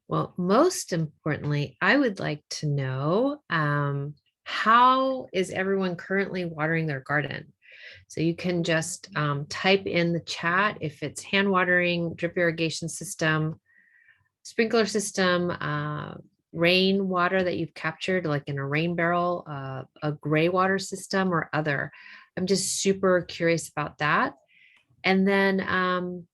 Well, most importantly, I would like to know how is everyone currently watering their garden? So you can just type in the chat if it's hand watering, drip irrigation system, sprinkler system, rain water that you've captured, like in a rain barrel, a gray water system, or other. I'm just super curious about that. And then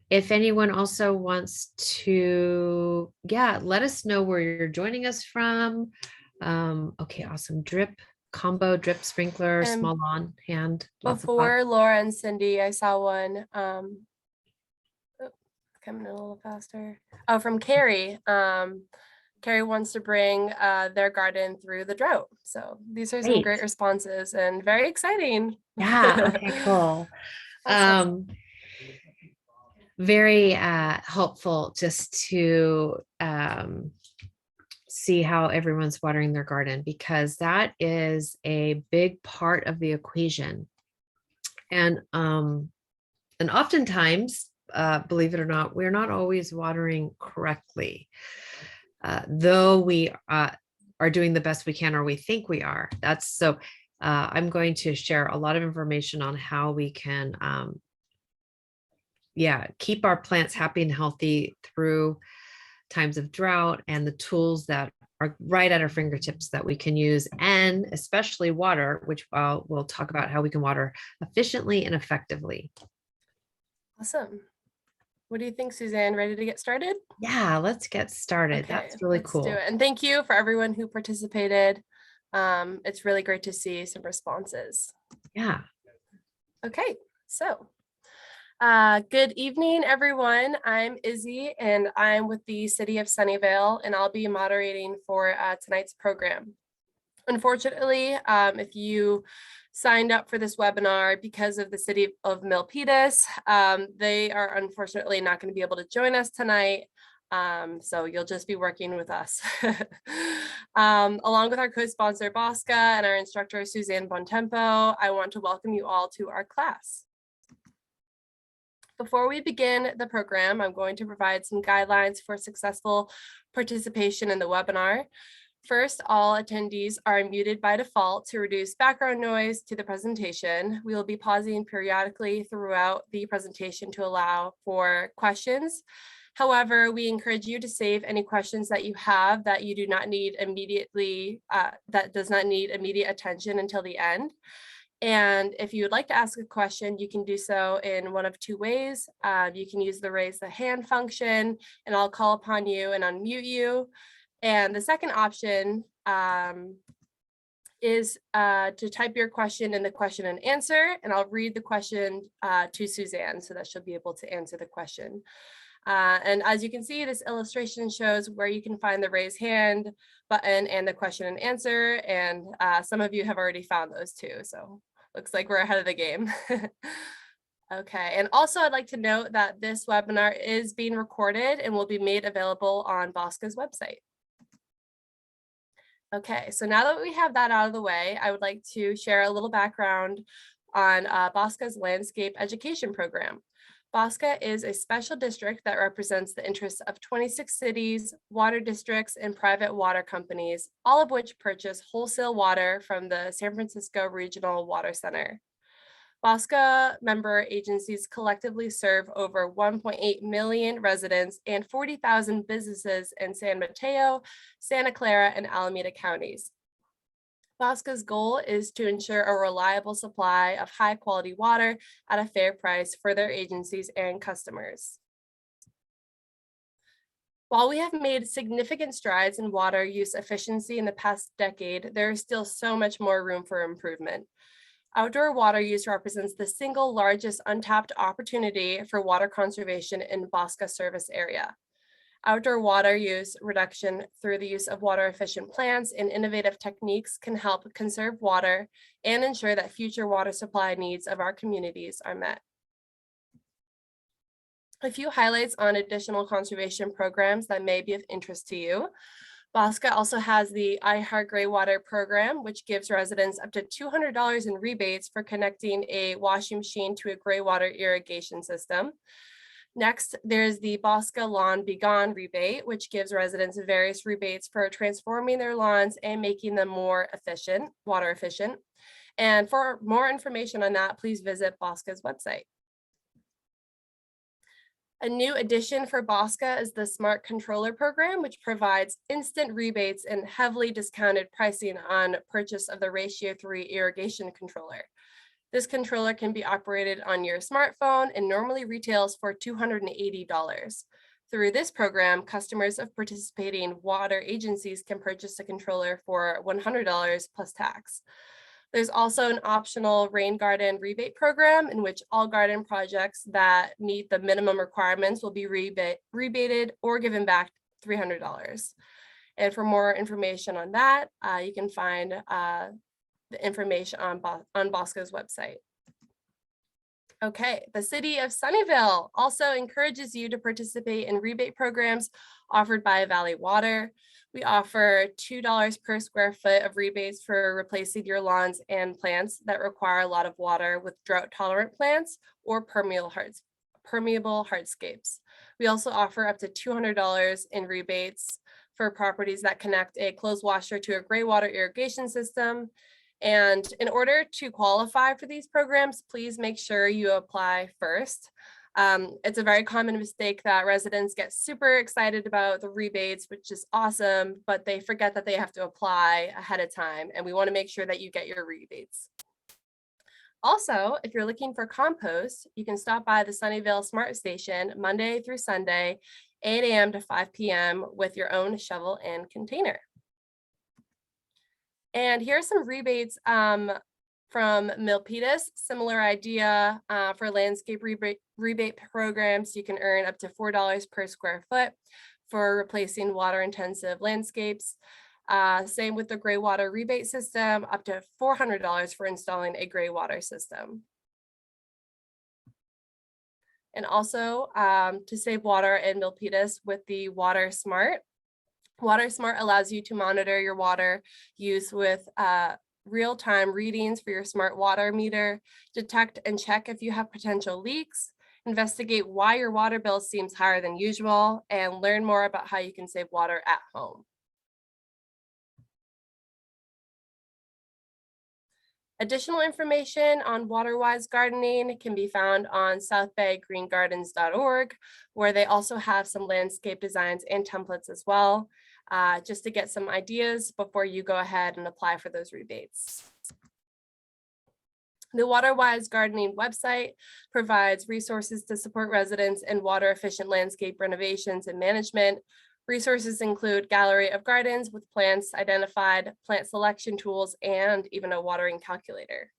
if anyone also wants to, yeah, let us know where you're joining us from. Okay, awesome. Drip combo, drip sprinkler, And small lawn, hand, lots of pots. before Laura and Cindy, I saw one coming in a little faster. Oh, from Carrie. Carrie wants to bring their garden through the drought. So these are some great Great. responses and very exciting. Yeah, okay, cool. Awesome. Very helpful just to see how everyone's watering their garden, because that is a big part of the equation. And oftentimes, believe it or not, we're not always watering correctly, though we are doing the best we can, or we think we are. That's so. I'm going to share a lot of information on how we can keep our plants happy and healthy through times of drought, and the tools that are right at our fingertips that we can use, and especially water, which we'll talk about how we can water efficiently and effectively. Awesome. What do you think, Suzanne? Ready to get started? Yeah, let's get started. Okay, That's really let's cool. do it. And thank you for everyone who participated. It's really great to see some responses. Yeah. Okay, so good evening, everyone. I'm Izzy, and I'm with the City of Sunnyvale, and I'll be moderating for tonight's program. Unfortunately, if you signed up for this webinar because of the City of Milpitas, they are unfortunately not going to be able to join us tonight. So you'll just be working with us. Along with our co-sponsor Bosca and our instructor Suzanne Bontempo, I want to welcome you all to our class. Before we begin the program, I'm going to provide some guidelines for successful participation in the webinar. First, all attendees are muted by default to reduce background noise to the presentation. We will be pausing periodically throughout the presentation to allow for questions. However, we encourage you to save any questions that you have that you do not need immediately, that does not need immediate attention until the end. And if you would like to ask a question, you can do so in one of two ways. You can use the raise the hand function, and I'll call upon you and unmute you. And the second option is to type your question in the question and answer, and I'll read the question to Suzanne so that she'll be able to answer the question. And as you can see, this illustration shows where you can find the raise hand button and the question and answer. And some of you have already found those too. So looks like we're ahead of the game. Okay, and also I'd like to note that this webinar is being recorded and will be made available on Bosca's website. Okay, so now that we have that out of the way, I would like to share a little background on Bosca's landscape education program. Bosca is a special district that represents the interests of 26 cities, water districts, and private water companies, all of which purchase wholesale water from the San Francisco Regional Water Center. Bosca member agencies collectively serve over 1.8 million residents and 40,000 businesses in San Mateo, Santa Clara, and Alameda counties. Bosca's goal is to ensure a reliable supply of high quality water at a fair price for their agencies and customers. While we have made significant strides in water use efficiency in the past decade, there is still so much more room for improvement. Outdoor water use represents the single largest untapped opportunity for water conservation in Bosca service area. Outdoor water use reduction through the use of water efficient plants and innovative techniques can help conserve water and ensure that future water supply needs of our communities are met. A few highlights on additional conservation programs that may be of interest to you. Bosca also has the I Heart Gray Water program, which gives residents up to $200 in rebates for connecting a washing machine to a gray water irrigation system. Next, there's the Bosca Lawn Be Gone rebate, which gives residents various rebates for transforming their lawns and making them more efficient, water efficient. And for more information on that, please visit Bosca's website. A new addition for Bosca is the Smart Controller Program, which provides instant rebates and heavily discounted pricing on purchase of the Ratio 3 irrigation controller. This controller can be operated on your smartphone and normally retails for $280. Through this program, customers of participating water agencies can purchase a controller for $100 plus tax. There's also an optional rain garden rebate program in which all garden projects that meet the minimum requirements will be rebated or given back $300. And for more information on that, you can find the information on Bosca's website. Okay, the city of Sunnyvale also encourages you to participate in rebate programs offered by Valley Water. We offer $2 per square foot of rebates for replacing your lawns and plants that require a lot of water with drought tolerant plants or permeable hardscapes. We also offer up to $200 in rebates for properties that connect a closed washer to a gray water irrigation system. And in order to qualify for these programs, please make sure you apply first. It's a very common mistake that residents get super excited about the rebates, which is awesome, but they forget that they have to apply ahead of time, and we want to make sure that you get your rebates. Also, if you're looking for compost, you can stop by the Sunnyvale Smart Station Monday through Sunday, 8 a.m. to 5 p.m. with your own shovel and container. And here are some rebates from MILP, similar idea for landscape rebate programs. You can earn up to $4 per square foot for replacing water intensive landscapes. Same with the gray water rebate system, up to $400 for installing a gray water system. And also to save water in Milpitas with the Water Smart. Water Smart allows you to monitor your water use with real-time readings for your smart water meter, detect and check if you have potential leaks, investigate why your water bill seems higher than usual, and learn more about how you can save water at home. Additional information on water-wise gardening can be found on southbaygreengardens.org, where they also have some landscape designs and templates as well, just to get some ideas before you go ahead and apply for those rebates. The Water-Wise Gardening website provides resources to support residents in water-efficient landscape renovations and management. Resources include gallery of gardens with plants identified, plant selection tools, and even a watering calculator.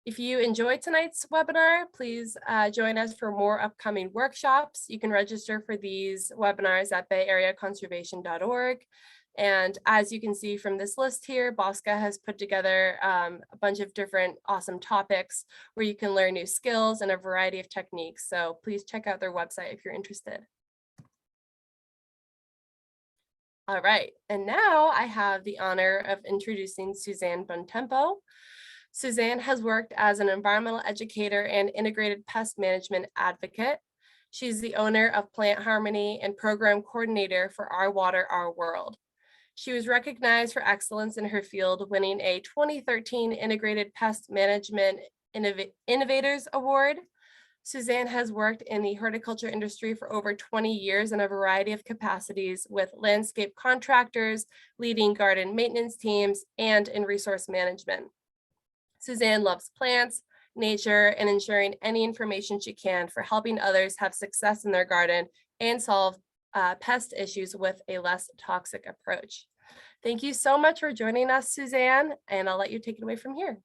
If you enjoyed tonight's webinar, please join us for more upcoming workshops. You can register for these webinars at bayareaconservation.org. And as you can see from this list here, Bosca has put together a bunch of different awesome topics where you can learn new skills and a variety of techniques. So please check out their website if you're interested. All right, and now I have the honor of introducing Suzanne Bontempo. Suzanne has worked as an environmental educator and integrated pest management advocate. She's the owner of Plant Harmony and program coordinator for Our Water, Our World. She was recognized for excellence in her field, winning a 2013 Integrated Pest Management Innovators Award. Suzanne has worked in the horticulture industry for over 20 years in a variety of capacities with landscape contractors, leading garden maintenance teams, and in resource management. Suzanne loves plants, nature, and ensuring any information she can for helping others have success in their garden and solve pest issues with a less toxic approach. Thank you so much for joining us, Suzanne, and I'll let you take it away from here.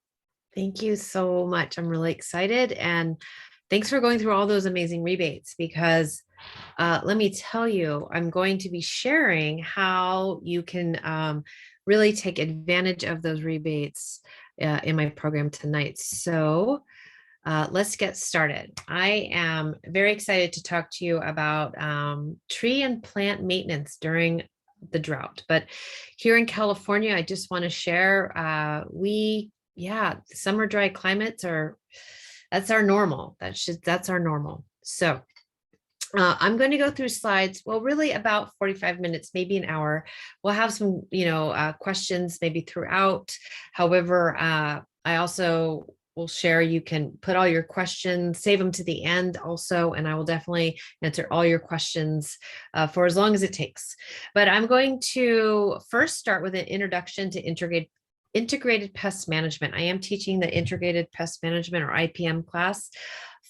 Thank you so much. I'm really excited, and thanks for going through all those amazing rebates, because let me tell you, I'm going to be sharing how you can really take advantage of those rebates in my program tonight. So let's get started. I am very excited to talk to you about tree and plant maintenance during the drought. But here in California, I just want to share, summer dry climates are That's our normal. That's our normal. So I'm going to go through slides, well, really about 45 minutes, maybe an hour. We'll have some, questions maybe throughout. However, I also will share, you can put all your questions, save them to the end also, and I will definitely answer all your questions for as long as it takes. But I'm going to first start with an introduction to integrated pest management. I am teaching the integrated pest management or IPM class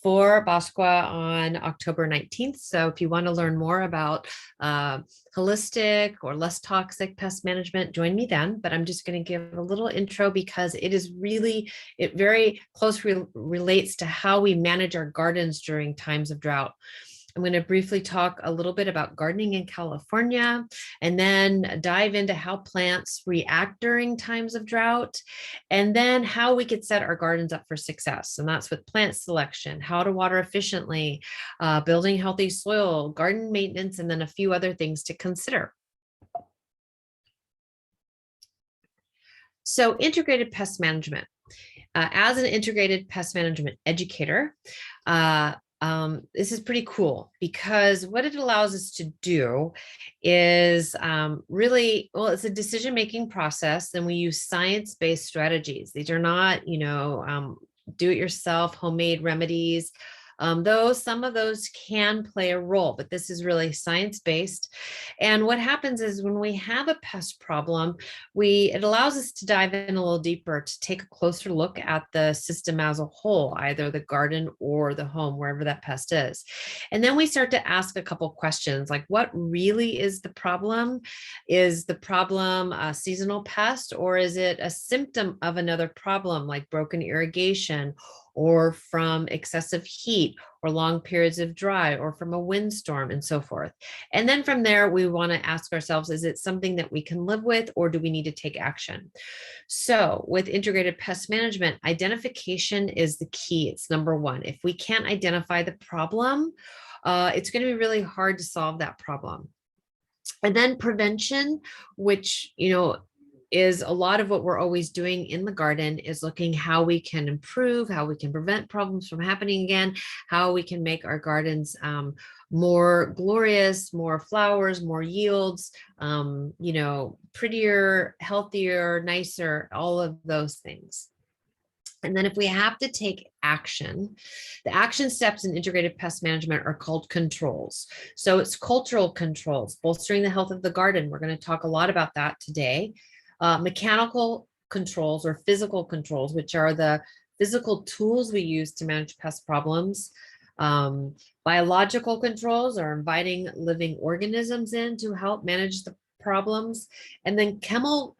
for Bosqua on October 19th. So if you want to learn more about holistic or less toxic pest management, join me then. But I'm just going to give a little intro because it very closely relates to how we manage our gardens during times of drought. I'm going to briefly talk a little bit about gardening in California and then dive into how plants react during times of drought, and then how we could set our gardens up for success. And that's with plant selection, how to water efficiently, building healthy soil, garden maintenance, and then a few other things to consider. So integrated pest management. As an integrated pest management educator, this is pretty cool because what it allows us to do is really, well, it's a decision-making process, and we use science-based strategies. These are not, do-it-yourself homemade remedies. Though some of those can play a role, but this is really science-based. And what happens is when we have a pest problem, it allows us to dive in a little deeper to take a closer look at the system as a whole, either the garden or the home, wherever that pest is. And then we start to ask a couple questions like, what really is the problem? Is the problem a seasonal pest, or is it a symptom of another problem like broken irrigation, or from excessive heat, or long periods of dry, or from a windstorm, and so forth. And then from there, we want to ask ourselves, is it something that we can live with, or do we need to take action? So with integrated pest management, identification is the key. It's number one. If we can't identify the problem, it's going to be really hard to solve that problem. And then prevention, which, is a lot of what we're always doing in the garden, is looking how we can improve, how we can prevent problems from happening again, how we can make our gardens more glorious, more flowers, more yields, prettier, healthier, nicer, all of those things. And then if we have to take action, the action steps in integrated pest management are called controls. So it's cultural controls, bolstering the health of the garden. We're going to talk a lot about that today. Mechanical controls or physical controls, which are the physical tools we use to manage pest problems. Biological controls are inviting living organisms in to help manage the problems. And then chemical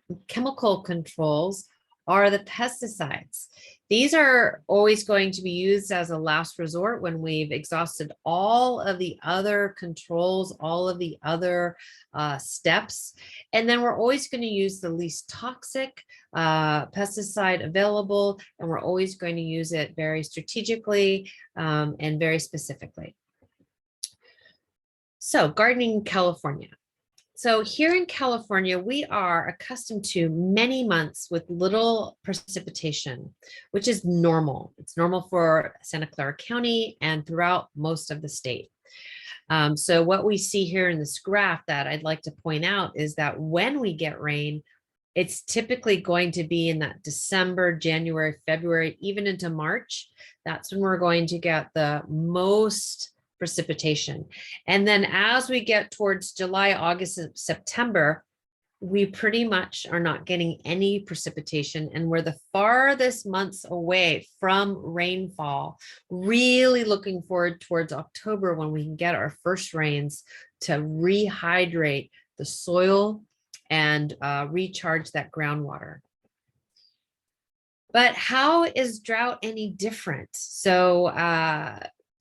controls are the pesticides. These are always going to be used as a last resort when we've exhausted all of the other controls, all of the other steps. And then we're always going to use the least toxic pesticide available, and we're always going to use it very strategically and very specifically. So gardening in California. So here in California, we are accustomed to many months with little precipitation, which is normal. It's normal for Santa Clara County and throughout most of the state. So what we see here in this graph that I'd like to point out is that when we get rain, it's typically going to be in that December, January, February, even into March. That's when we're going to get the most precipitation. And then as we get towards July, August, and September, we pretty much are not getting any precipitation, and we're the farthest months away from rainfall. Really looking forward towards October when we can get our first rains to rehydrate the soil and recharge that groundwater. But how is drought any different? So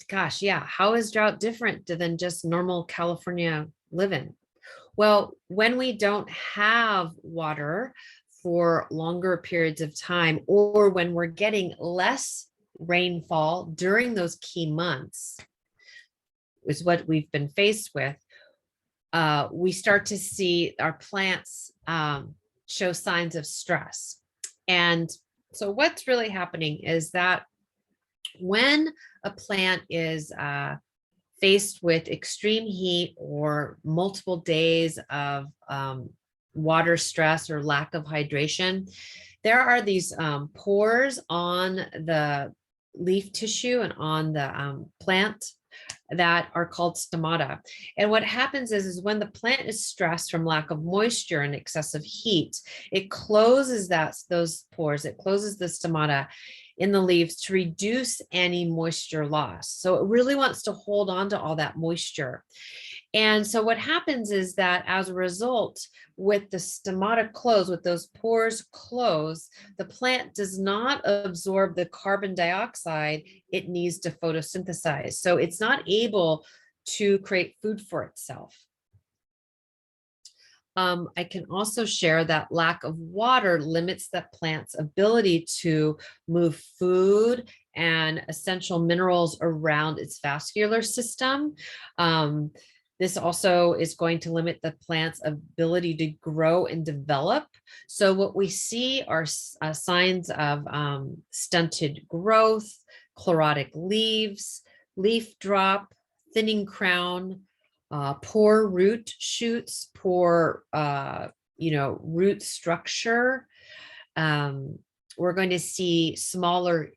gosh, yeah, how is drought different than just normal California living? Well, when we don't have water for longer periods of time, or when we're getting less rainfall during those key months, is what we've been faced with, we start to see our plants show signs of stress. And so what's really happening is that When a plant is faced with extreme heat or multiple days of water stress or lack of hydration, there are these pores on the leaf tissue and on the plant that are called stomata. And what happens is when the plant is stressed from lack of moisture and excessive heat, it closes those pores, it closes the stomata in the leaves to reduce any moisture loss. So it really wants to hold on to all that moisture. And so what happens is that as a result, with the stomata closed, with those pores closed, the plant does not absorb the carbon dioxide it needs to photosynthesize. So it's not able to create food for itself. I can also share that lack of water limits that plant's ability to move food and essential minerals around its vascular system. This also is going to limit the plant's ability to grow and develop. So what we see are signs of stunted growth, chlorotic leaves, leaf drop, thinning crown, poor root shoots, poor root structure. We're going to see smaller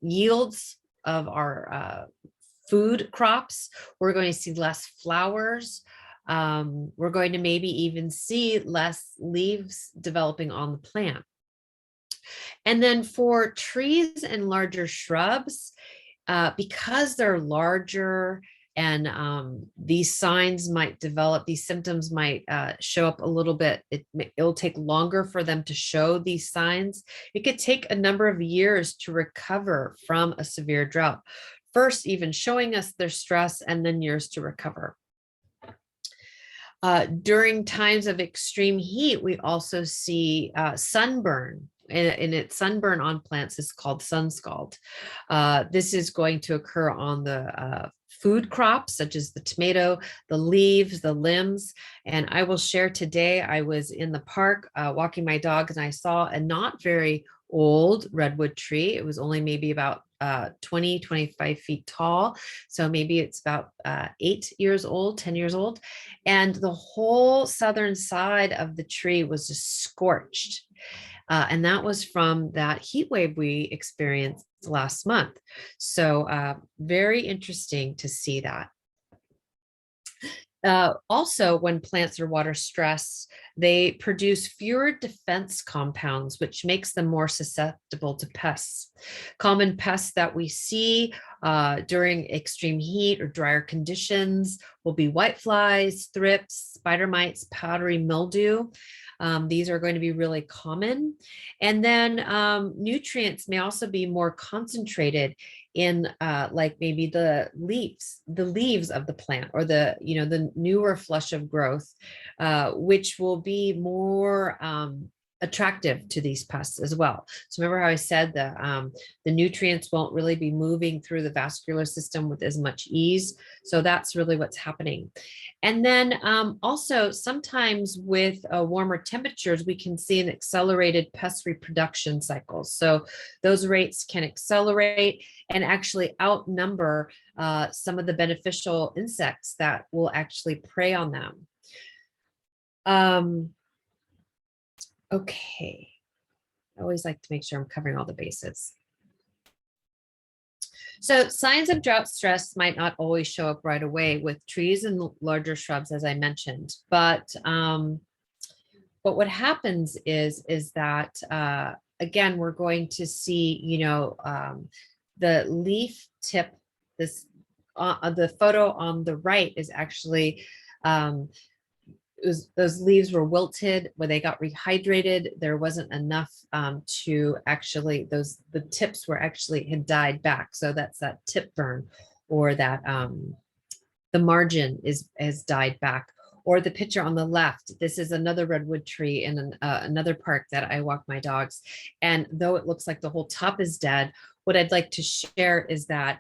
yields of our food crops. We're going to see less flowers. We're going to maybe even see less leaves developing on the plant. And then for trees and larger shrubs, because they're larger and these signs might develop, these symptoms might show up a little bit. It'll take longer for them to show these signs. It could take a number of years to recover from a severe drought. First, even showing us their stress and then years to recover. During times of extreme heat, we also see sunburn. And its sunburn on plants is called sun scald. This is going to occur on the food crops, such as the tomato, the leaves, the limbs. And I will share today, I was in the park walking my dog, and I saw a not very old redwood tree. It was only maybe about 20, 25 feet tall. So maybe it's about 8 years old, 10 years old. And the whole southern side of the tree was just scorched. And that was from that heat wave we experienced last month. So very interesting to see that. Also, when plants are water stressed, they produce fewer defense compounds, which makes them more susceptible to pests. Common pests that we see during extreme heat or drier conditions will be whiteflies, thrips, spider mites, powdery mildew. These are going to be really common. And then nutrients may also be more concentrated in like maybe the leaves of the plant, or the newer flush of growth, which will be more attractive to these pests as well. So remember how I said the nutrients won't really be moving through the vascular system with as much ease. So that's really what's happening. And then also sometimes with warmer temperatures, we can see an accelerated pest reproduction cycle. So those rates can accelerate and actually outnumber some of the beneficial insects that will actually prey on them. Okay, I always like to make sure I'm covering all the bases. So signs of drought stress might not always show up right away with trees and larger shrubs, as I mentioned, but what happens is that, again, we're going to see, the leaf tip, the photo on the right is actually, those leaves were wilted when they got rehydrated. There wasn't enough to actually, the tips were actually had died back. So that's that tip burn, or that the margin has died back. Or the picture on the left, this is another redwood tree in another park that I walk my dogs. And though it looks like the whole top is dead, what I'd like to share is that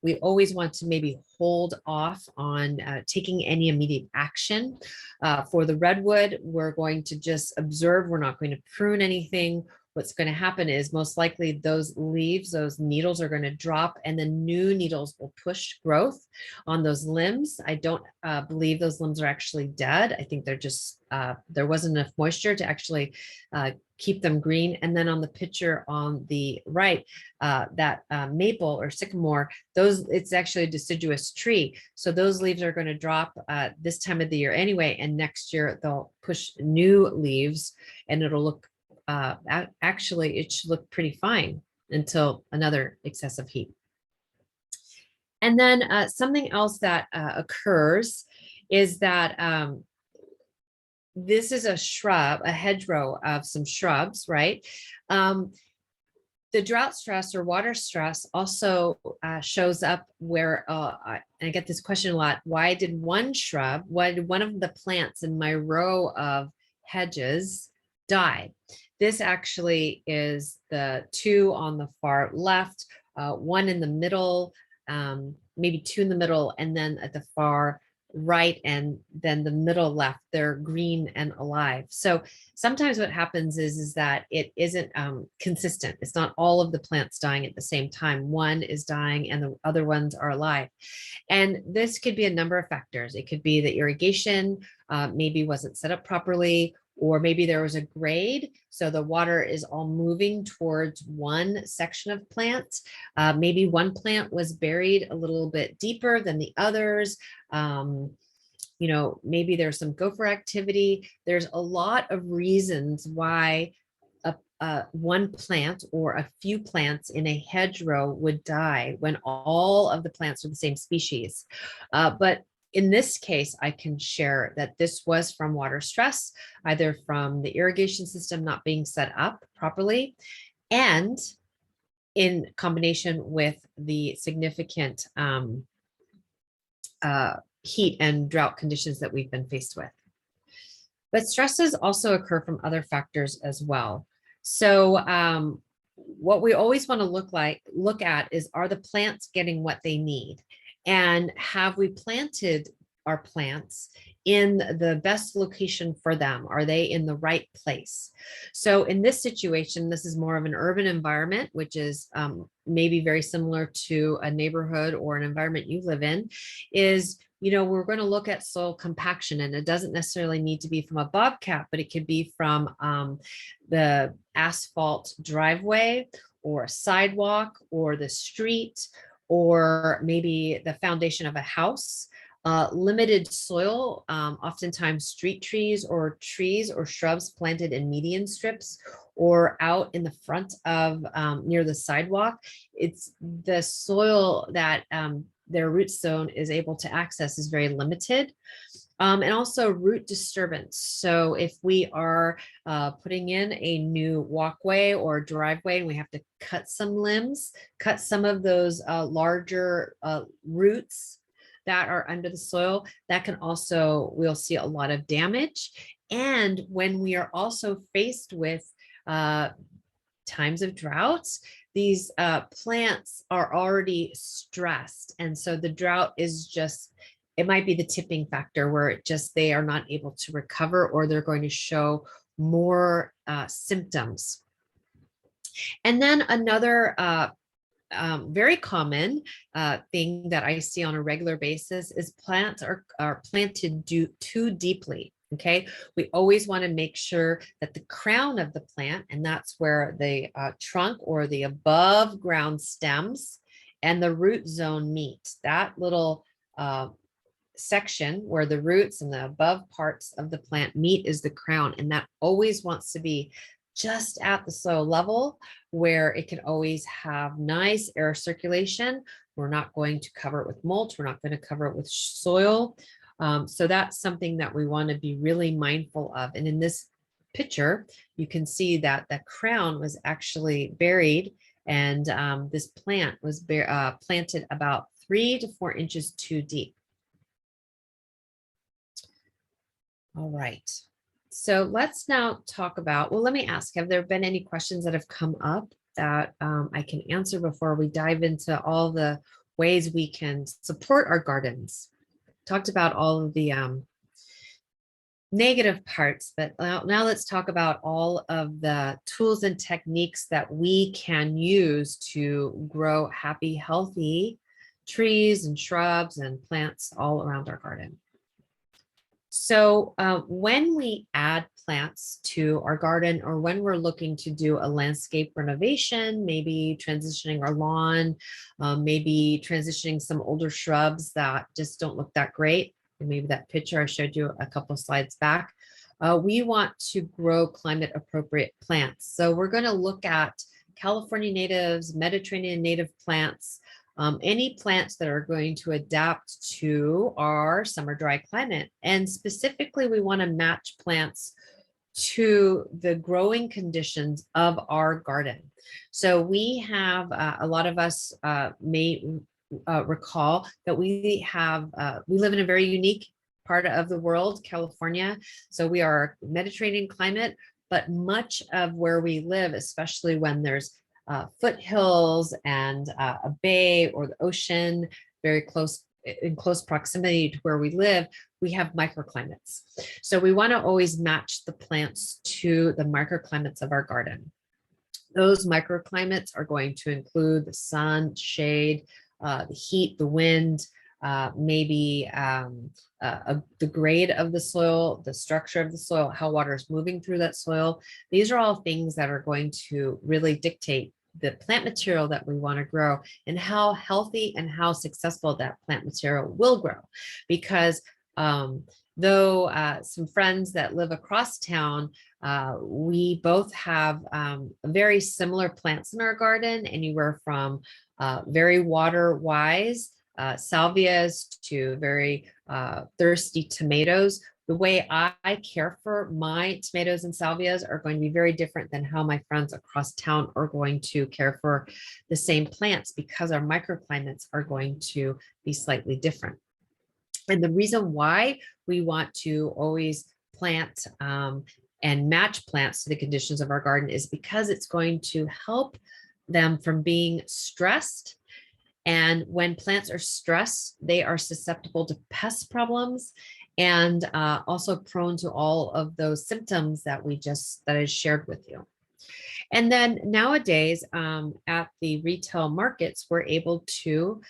we always want to maybe hold off on taking any immediate action. For the redwood, we're going to just observe. We're not going to prune anything. what's going to happen is most likely those leaves, those needles are going to drop, and the new needles will push growth on those limbs. I don't believe those limbs are actually dead. I think they're just, there wasn't enough moisture to actually keep them green. And then on the picture on the right, that maple or sycamore, it's actually a deciduous tree. So those leaves are going to drop this time of the year anyway, and next year they'll push new leaves, and it'll look, actually it should look pretty fine until another excessive heat. And then something else that occurs is that this is a shrub, a hedgerow of some shrubs, right? The drought stress or water stress also shows up where I get this question a lot. Why did one of the plants in my row of hedges die? This actually is the two on the far left, one in the middle, maybe two in the middle, and then at the far right, and then the middle left, they're green and alive. So sometimes what happens is that it isn't consistent. It's not all of the plants dying at the same time. One is dying and the other ones are alive. And this could be a number of factors. It could be the irrigation maybe wasn't set up properly, or maybe there was a grade, so the water is all moving towards one section of plants. Maybe one plant was buried a little bit deeper than the others. Maybe there's some gopher activity. There's a lot of reasons why one plant or a few plants in a hedgerow would die when all of the plants are the same species. But in this case, I can share that this was from water stress, either from the irrigation system not being set up properly, and in combination with the significant heat and drought conditions that we've been faced with. But stresses also occur from other factors as well. So what we always want to look at is, are the plants getting what they need? And have we planted our plants in the best location for them? Are they in the right place? So in this situation, this is more of an urban environment, which is maybe very similar to a neighborhood or an environment you live in, is we're going to look at soil compaction, and it doesn't necessarily need to be from a bobcat, but it could be from the asphalt driveway or a sidewalk or the street, or maybe the foundation of a house. Limited soil, oftentimes street trees or shrubs planted in median strips or out in the front of near the sidewalk. It's the soil that their root zone is able to access is very limited. And also root disturbance. So if we are putting in a new walkway or driveway and we have to cut some limbs, cut some of those larger roots that are under the soil, that can also, we'll see a lot of damage. And when we are also faced with times of droughts, these plants are already stressed. And so the drought is just, it might be the tipping factor where they are not able to recover, or they're going to show more symptoms. And then another very common thing that I see on a regular basis is plants are planted too deeply. Okay, we always want to make sure that the crown of the plant, and that's where the trunk or the above ground stems and the root zone meet. That little section where the roots and the above parts of the plant meet is the crown, and that always wants to be just at the soil level where it can always have nice air circulation. We're not going to cover it with mulch. We're not going to cover it with soil. So that's something that we want to be really mindful of. And in this picture, you can see that the crown was actually buried, and this plant was planted about 3 to 4 inches too deep. All right. So let's now talk about, well, let me ask, have there been any questions that have come up that I can answer before we dive into all the ways we can support our gardens? Talked about all of the negative parts, but now let's talk about all of the tools and techniques that we can use to grow happy, healthy trees and shrubs and plants all around our garden. So when we add plants to our garden, or when we're looking to do a landscape renovation, maybe transitioning our lawn, maybe transitioning some older shrubs that just don't look that great, and maybe that picture I showed you a couple of slides back, we want to grow climate appropriate plants. So we're going to look at California natives, Mediterranean native plants, any plants that are going to adapt to our summer dry climate. And specifically, we want to match plants to the growing conditions of our garden. So we have, a lot of us may recall that we live in a very unique part of the world, California. So we are Mediterranean climate, but much of where we live, especially when there's foothills and a bay or the ocean very close, in close proximity to where we live, we have microclimates. So we want to always match the plants to the microclimates of our garden. Those microclimates are going to include the sun, shade, the heat, the wind, maybe the grade of the soil, the structure of the soil, how water is moving through that soil. These are all things that are going to really dictate the plant material that we want to grow and how healthy and how successful that plant material will grow. Because though some friends that live across town, we both have very similar plants in our garden, anywhere from very water wise salvias to very thirsty tomatoes. The way I care for my tomatoes and salvias are going to be very different than how my friends across town are going to care for the same plants, because our microclimates are going to be slightly different. And the reason why we want to always plant and match plants to the conditions of our garden is because it's going to help them from being stressed. And when plants are stressed, they are susceptible to pest problems and also prone to all of those symptoms that I shared with you. And then nowadays at the retail markets, we're able to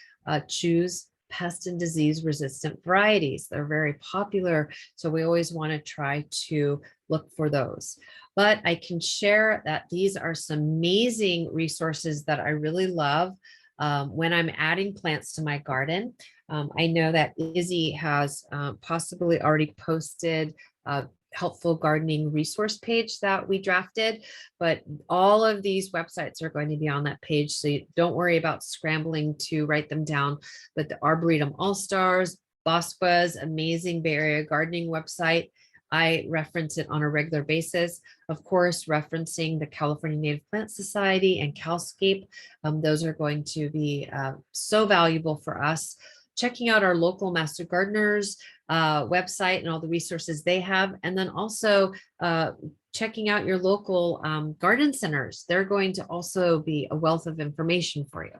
choose pest and disease resistant varieties. They're very popular. So we always want to try to look for those. But I can share that these are some amazing resources that I really love when I'm adding plants to my garden. I know that Izzy has possibly already posted a helpful gardening resource page that we drafted, but all of these websites are going to be on that page. So don't worry about scrambling to write them down. But the Arboretum All-Stars, Bosqua's amazing Bay Area gardening website, I reference it on a regular basis. Of course, referencing the California Native Plant Society and CalScape. Those are going to be so valuable for us. Checking out our local Master Gardeners website and all the resources they have. And then also checking out your local garden centers. They're going to also be a wealth of information for you.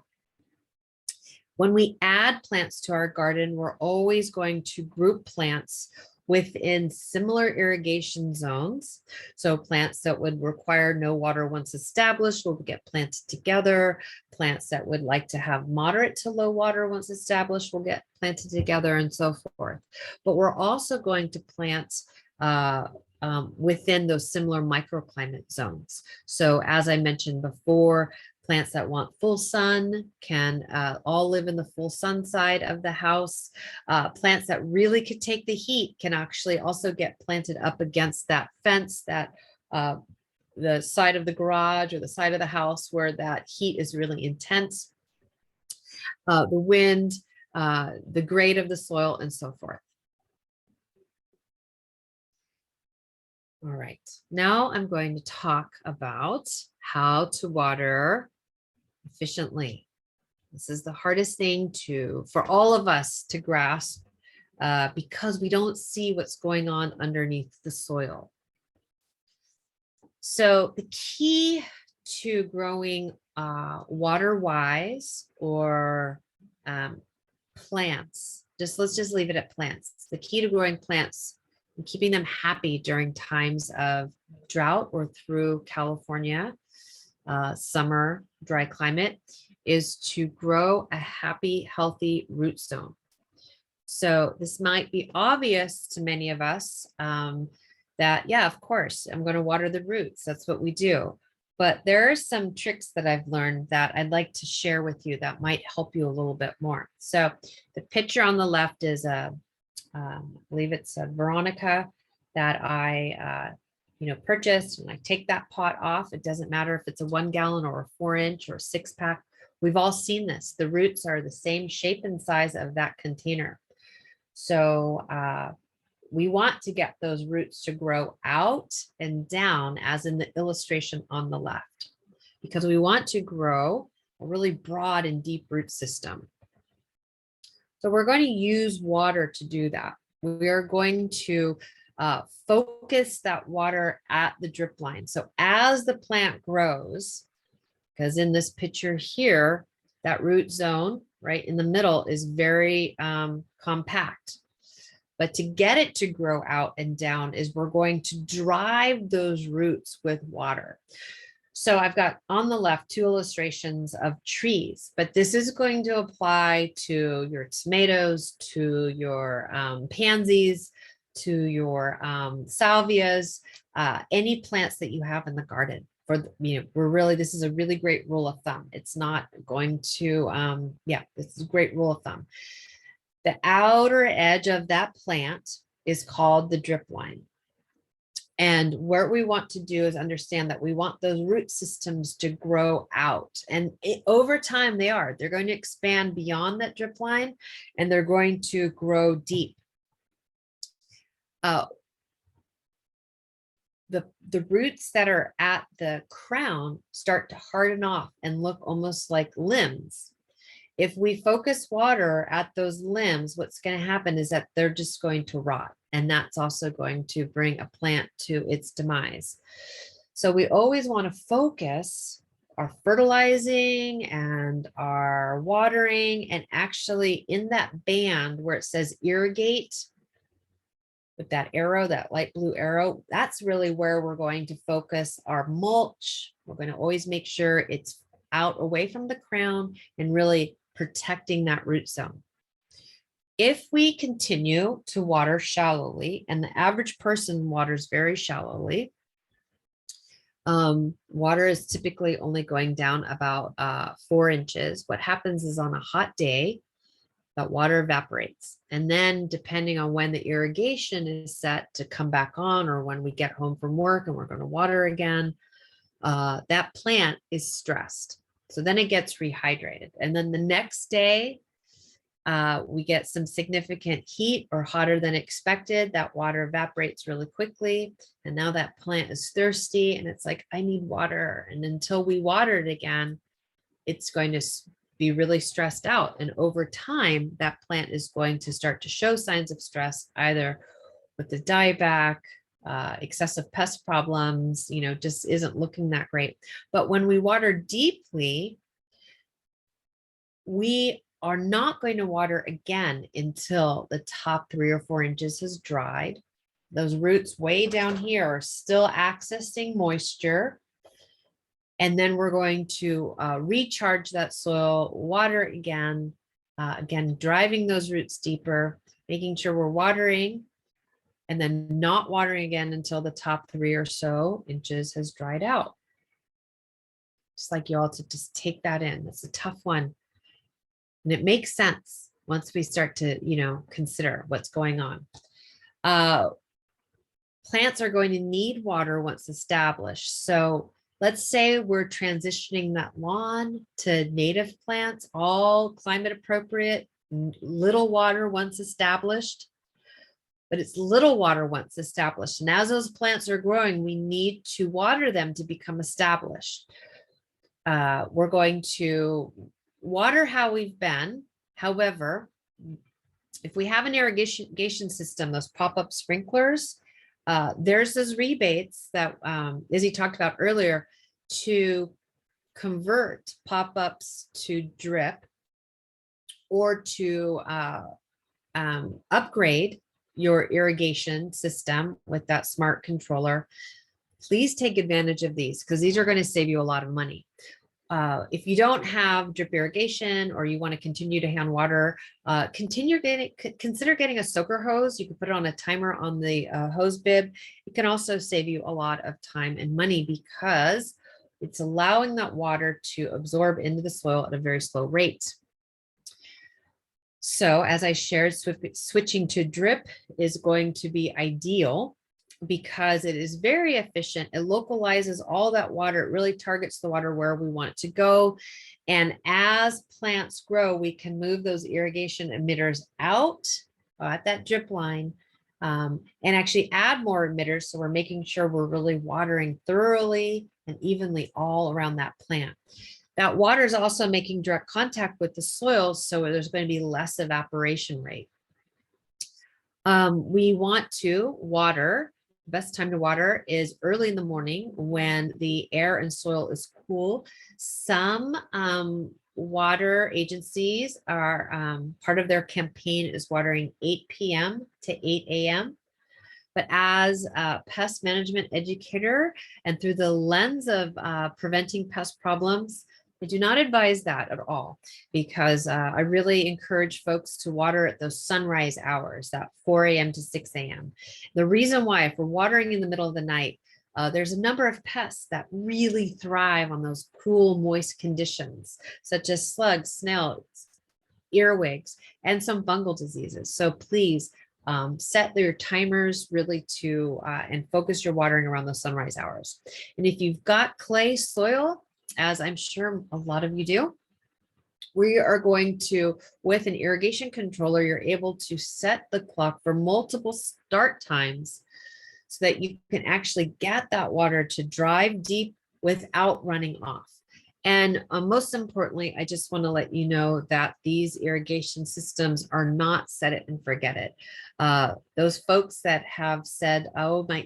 When we add plants to our garden, we're always going to group plants within similar irrigation zones. So plants that would require no water once established will get planted together. Plants that would like to have moderate to low water once established will get planted together, and so forth. But we're also going to plant within those similar microclimate zones. So as I mentioned before, plants that want full sun can all live in the full sun side of the house. Plants that really could take the heat can actually also get planted up against that fence, that the side of the garage or the side of the house where that heat is really intense. The wind, the grade of the soil, and so forth. All right, now I'm going to talk about how to water efficiently. This is the hardest thing for all of us to grasp because we don't see what's going on underneath the soil. So the key to growing water-wise or plants, let's just leave it at plants. The key to growing plants and keeping them happy during times of drought or through California, summer dry climate, is to grow a happy, healthy root zone. So this might be obvious to many of us that, yeah, of course, I'm going to water the roots. That's what we do. But there are some tricks that I've learned that I'd like to share with you that might help you a little bit more. So the picture on the left is I believe it's a Veronica that I purchased, and I take that pot off. It doesn't matter if it's a 1 gallon or a 4-inch or a 6-pack. We've all seen this. The roots are the same shape and size of that container. So we want to get those roots to grow out and down, as in the illustration on the left, because we want to grow a really broad and deep root system. So we're going to use water to do that. We are going to focus that water at the drip line. So as the plant grows, because in this picture here, that root zone right in the middle is very compact. But to get it to grow out and down is we're going to drive those roots with water. So I've got on the left 2 illustrations of trees, but this is going to apply to your tomatoes, to your pansies, to your salvias, any plants that you have in the garden. This is a really great rule of thumb. It's not going to, this is a great rule of thumb. The outer edge of that plant is called the drip line. And what we want to do is understand that we want those root systems to grow out. And over time, they're going to expand beyond that drip line, and they're going to grow deep. The roots that are at the crown start to harden off and look almost like limbs. If we focus water at those limbs, what's going to happen is that they're just going to rot. And that's also going to bring a plant to its demise. So we always want to focus our fertilizing and our watering, and actually in that band where it says irrigate, with that arrow, that light blue arrow, that's really where we're going to focus our mulch. We're going to always make sure it's out away from the crown and really protecting that root zone. If we continue to water shallowly, and the average person waters very shallowly, water is typically only going down about 4 inches. What happens is on a hot day, that water evaporates. And then depending on when the irrigation is set to come back on, or when we get home from work and we're going to water again, that plant is stressed. So then it gets rehydrated. And then the next day, we get some significant heat or hotter than expected. That water evaporates really quickly. And now that plant is thirsty and it's like, I need water. And until we water it again, it's going to be really stressed out. And over time, that plant is going to start to show signs of stress, either with the dieback, excessive pest problems, just isn't looking that great. But when we water deeply, we are not going to water again until the top 3 or 4 inches has dried. Those roots way down here are still accessing moisture. And then we're going to recharge that soil, water again, driving those roots deeper, making sure we're watering, and then not watering again until the top 3 or so inches has dried out. Just like you all to just take that in. It's a tough one. And it makes sense once we start to, consider what's going on. Plants are going to need water once established. So let's say we're transitioning that lawn to native plants, all climate appropriate, little water once established. But it's little water once established. And as those plants are growing, we need to water them to become established. We're going to water how we've been. However, if we have an irrigation system, those pop-up sprinklers, there's those rebates that Izzy talked about earlier to convert pop-ups to drip, or to upgrade your irrigation system with that smart controller, please take advantage of these because these are going to save you a lot of money. If you don't have drip irrigation or you want to continue to hand water, consider getting a soaker hose. You can put it on a timer on the hose bib. It can also save you a lot of time and money because it's allowing that water to absorb into the soil at a very slow rate. So as I shared, switching to drip is going to be ideal because it is very efficient. It localizes all that water. It really targets the water where we want it to go. And as plants grow, we can move those irrigation emitters out at that drip line and actually add more emitters. So we're making sure we're really watering thoroughly and evenly all around that plant. That water is also making direct contact with the soil, so there's going to be less evaporation rate. We want to water. The best time to water is early in the morning when the air and soil is cool. Some water agencies are part of their campaign is watering 8 p.m. to 8 a.m. But as a pest management educator and through the lens of preventing pest problems, I do not advise that at all because I really encourage folks to water at those sunrise hours, that 4 a.m. to 6 a.m. The reason why, if we're watering in the middle of the night, there's a number of pests that really thrive on those cool, moist conditions, such as slugs, snails, earwigs, and some fungal diseases. So please set your timers really to and focus your watering around the sunrise hours. And if you've got clay soil, as I'm sure a lot of you do, we are going to, with an irrigation controller, you're able to set the clock for multiple start times so that you can actually get that water to drive deep without running off. And most importantly, I just want to let you know that these irrigation systems are not set it and forget it. Those folks that have said, oh, my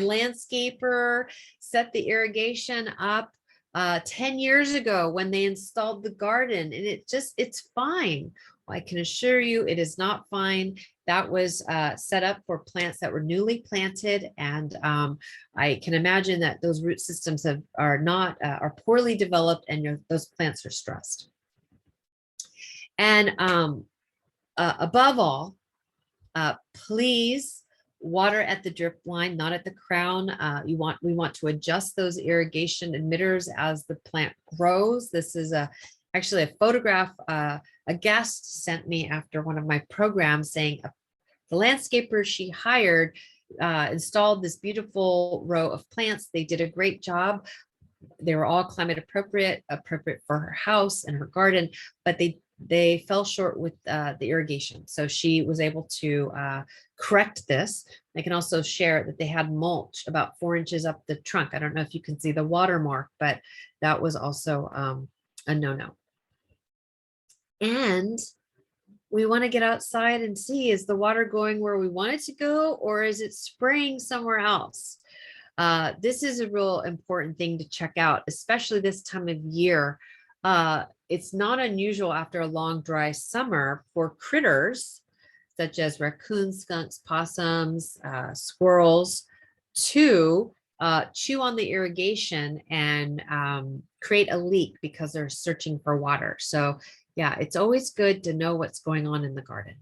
landscaper set the irrigation up 10 years ago when they installed the garden and it's fine. Well, I can assure you it is not fine. That was set up for plants that were newly planted. And I can imagine that those root systems are poorly developed and those plants are stressed. And above all, please water at the drip line, not at the crown. We want to adjust those irrigation emitters as the plant grows. This is actually a photograph a guest sent me after one of my programs saying the landscaper she hired installed this beautiful row of plants. They did a great job. They were all climate appropriate for her house and her garden, but they fell short with the irrigation. So she was able to correct this. I can also share that they had mulch about 4 inches up the trunk. I don't know if you can see the watermark, but that was also a no-no. And we want to get outside and see, is the water going where we want it to go, or is it spraying somewhere else? This is a real important thing to check out, especially this time of year. It's not unusual after a long dry summer for critters such as raccoons, skunks, possums, squirrels to chew on the irrigation and create a leak because they're searching for water. So yeah, it's always good to know what's going on in the garden.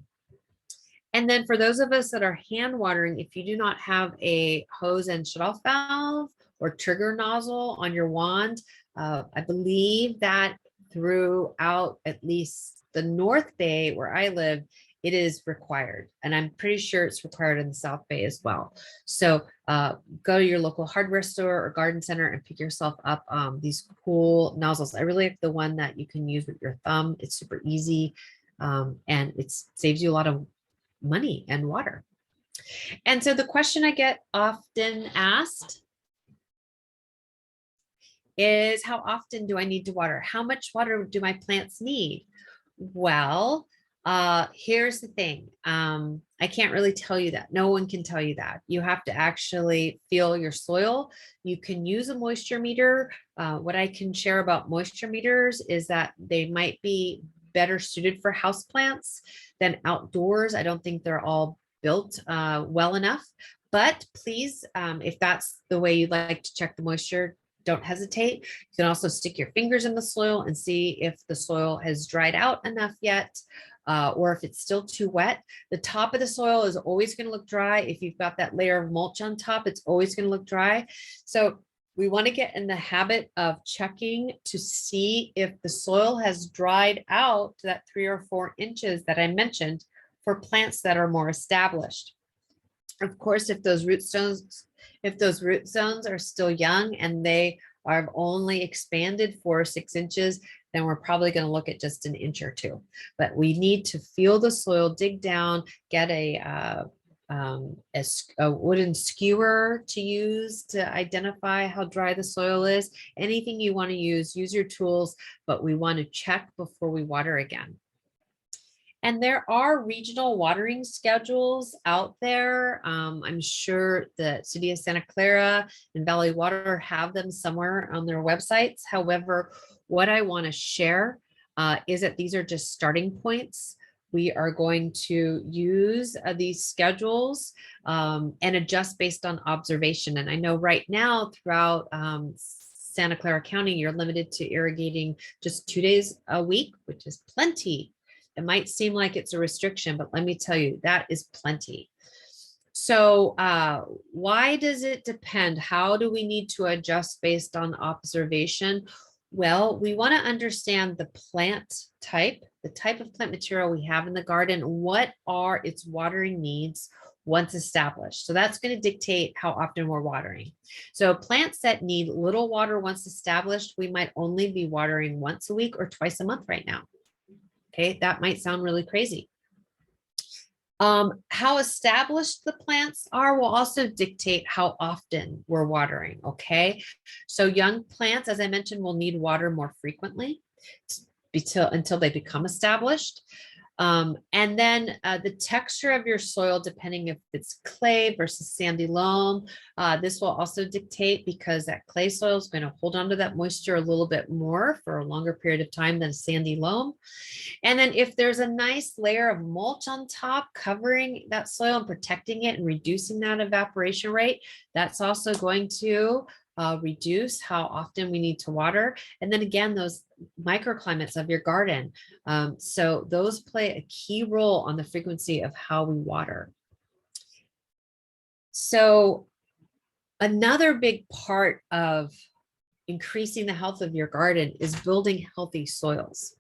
And then for those of us that are hand watering, if you do not have a hose and shutoff valve or trigger nozzle on your wand, I believe that throughout at least the North Bay where I live, it is required. And I'm pretty sure it's required in the South Bay as well. So go to your local hardware store or garden center and pick yourself up these cool nozzles. I really like the one that you can use with your thumb. It's super easy and it saves you a lot of money and water. And so the question I get often asked is, how often do I need to water? How much water do my plants need? Well, here's the thing. I can't really tell you that. No one can tell you that. You have to actually feel your soil. You can use a moisture meter. What I can share about moisture meters is that they might be better suited for houseplants than outdoors. I don't think they're all built well enough. But please, if that's the way you'd like to check the moisture, don't hesitate. You can also stick your fingers in the soil and see if the soil has dried out enough yet, or if it's still too wet. The top of the soil is always going to look dry. If you've got that layer of mulch on top, it's always going to look dry. So we want to get in the habit of checking to see if the soil has dried out to that 3 or 4 inches that I mentioned for plants that are more established. Of course, if those root zones are still young and they are only expanded 4 or 6 inches, then we're probably going to look at just an inch or 2. But we need to feel the soil, dig down, get a wooden skewer to use to identify how dry the soil is. Anything you want to use your tools, but we want to check before we water again. And there are regional watering schedules out there. I'm sure the City of Santa Clara and Valley Water have them somewhere on their websites. However, what I want to share is that these are just starting points. We are going to use these schedules and adjust based on observation. And I know right now throughout Santa Clara County, you're limited to irrigating just 2 days a week, which is plenty. It might seem like it's a restriction, but let me tell you, that is plenty. So why does it depend? How do we need to adjust based on observation? Well, we want to understand the plant type, the type of plant material we have in the garden, what are its watering needs once established. So that's going to dictate how often we're watering. So plants that need little water once established, we might only be watering once a week or twice a month right now. Okay, that might sound really crazy. How established the plants are will also dictate how often we're watering, okay? So young plants, as I mentioned, will need water more frequently until they become established. And then the texture of your soil, depending if it's clay versus sandy loam, this will also dictate, because that clay soil is going to hold on to that moisture a little bit more for a longer period of time than sandy loam. And then if there's a nice layer of mulch on top covering that soil and protecting it and reducing that evaporation rate, that's also going to reduce how often we need to water. And then again, those microclimates of your garden. So those play a key role on the frequency of how we water. So another big part of increasing the health of your garden is building healthy soils.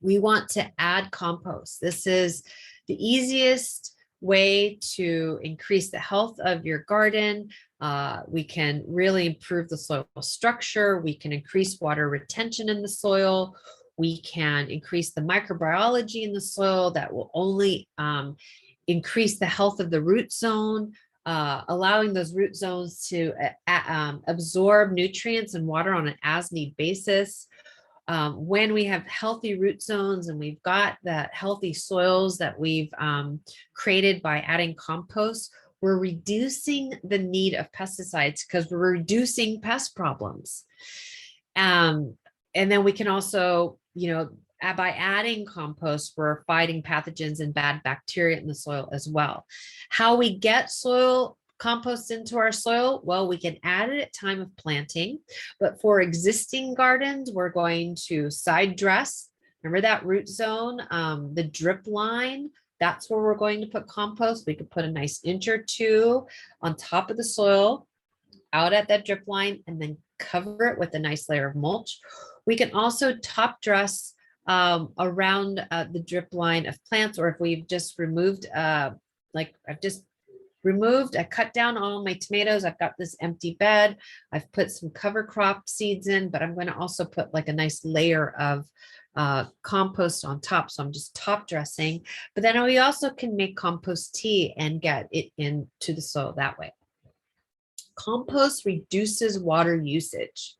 We want to add compost. This is the easiest way to increase the health of your garden. We can really improve the soil structure. We can increase water retention in the soil. We can increase the microbiology in the soil that will only increase the health of the root zone, allowing those root zones to absorb nutrients and water on an as-need basis. When we have healthy root zones and we've got that healthy soils that we've created by adding compost, we're reducing the need of pesticides because we're reducing pest problems. And then we can also, by adding compost, we're fighting pathogens and bad bacteria in the soil as well. How we get soil compost into our soil? Well, we can add it at time of planting, but for existing gardens, we're going to side dress. Remember that root zone, the drip line, that's where we're going to put compost. We could put a nice inch or 2 on top of the soil out at that drip line and then cover it with a nice layer of mulch. We can also top dress around the drip line of plants, or if we've just removed, like I cut down all my tomatoes. I've got this empty bed. I've put some cover crop seeds in, but I'm going to also put like a nice layer of compost on top. So I'm just top dressing, but then we also can make compost tea and get it into the soil that way. Compost reduces water usage.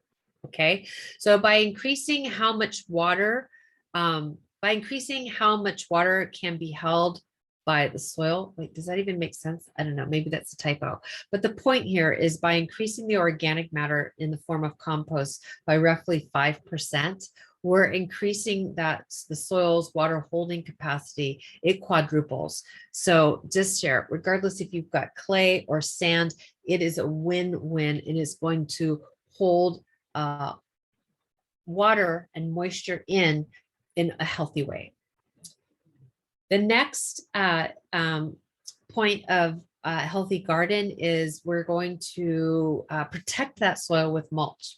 Okay. So by increasing how much water can be held by the soil. Wait, does that even make sense? I don't know. Maybe that's a typo. But the point here is by increasing the organic matter in the form of compost by roughly 5%, we're increasing the soil's water holding capacity. It quadruples. So just share, regardless if you've got clay or sand, it is a win-win. It is going to hold water and moisture in a healthy way. The next point of a healthy garden is we're going to protect that soil with mulch.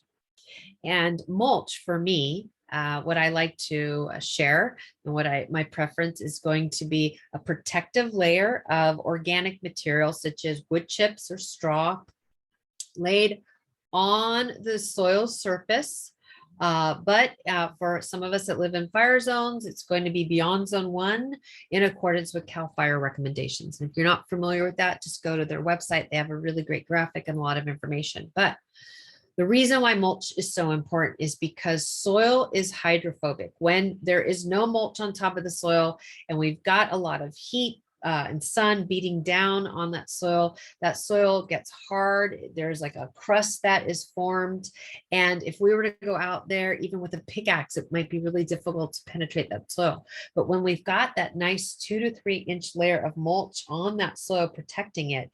And mulch for me, what I like to share and my preference is going to be a protective layer of organic material such as wood chips or straw laid on the soil surface. But for some of us that live in fire zones, it's going to be beyond zone 1 in accordance with CAL FIRE recommendations. And if you're not familiar with that, just go to their website. They have a really great graphic and a lot of information. But the reason why mulch is so important is because soil is hydrophobic. When there is no mulch on top of the soil and we've got a lot of heat and sun beating down on that soil gets hard. There's like a crust that is formed. And if we were to go out there, even with a pickaxe, it might be really difficult to penetrate that soil. But when we've got that nice 2 to 3 inch layer of mulch on that soil protecting it,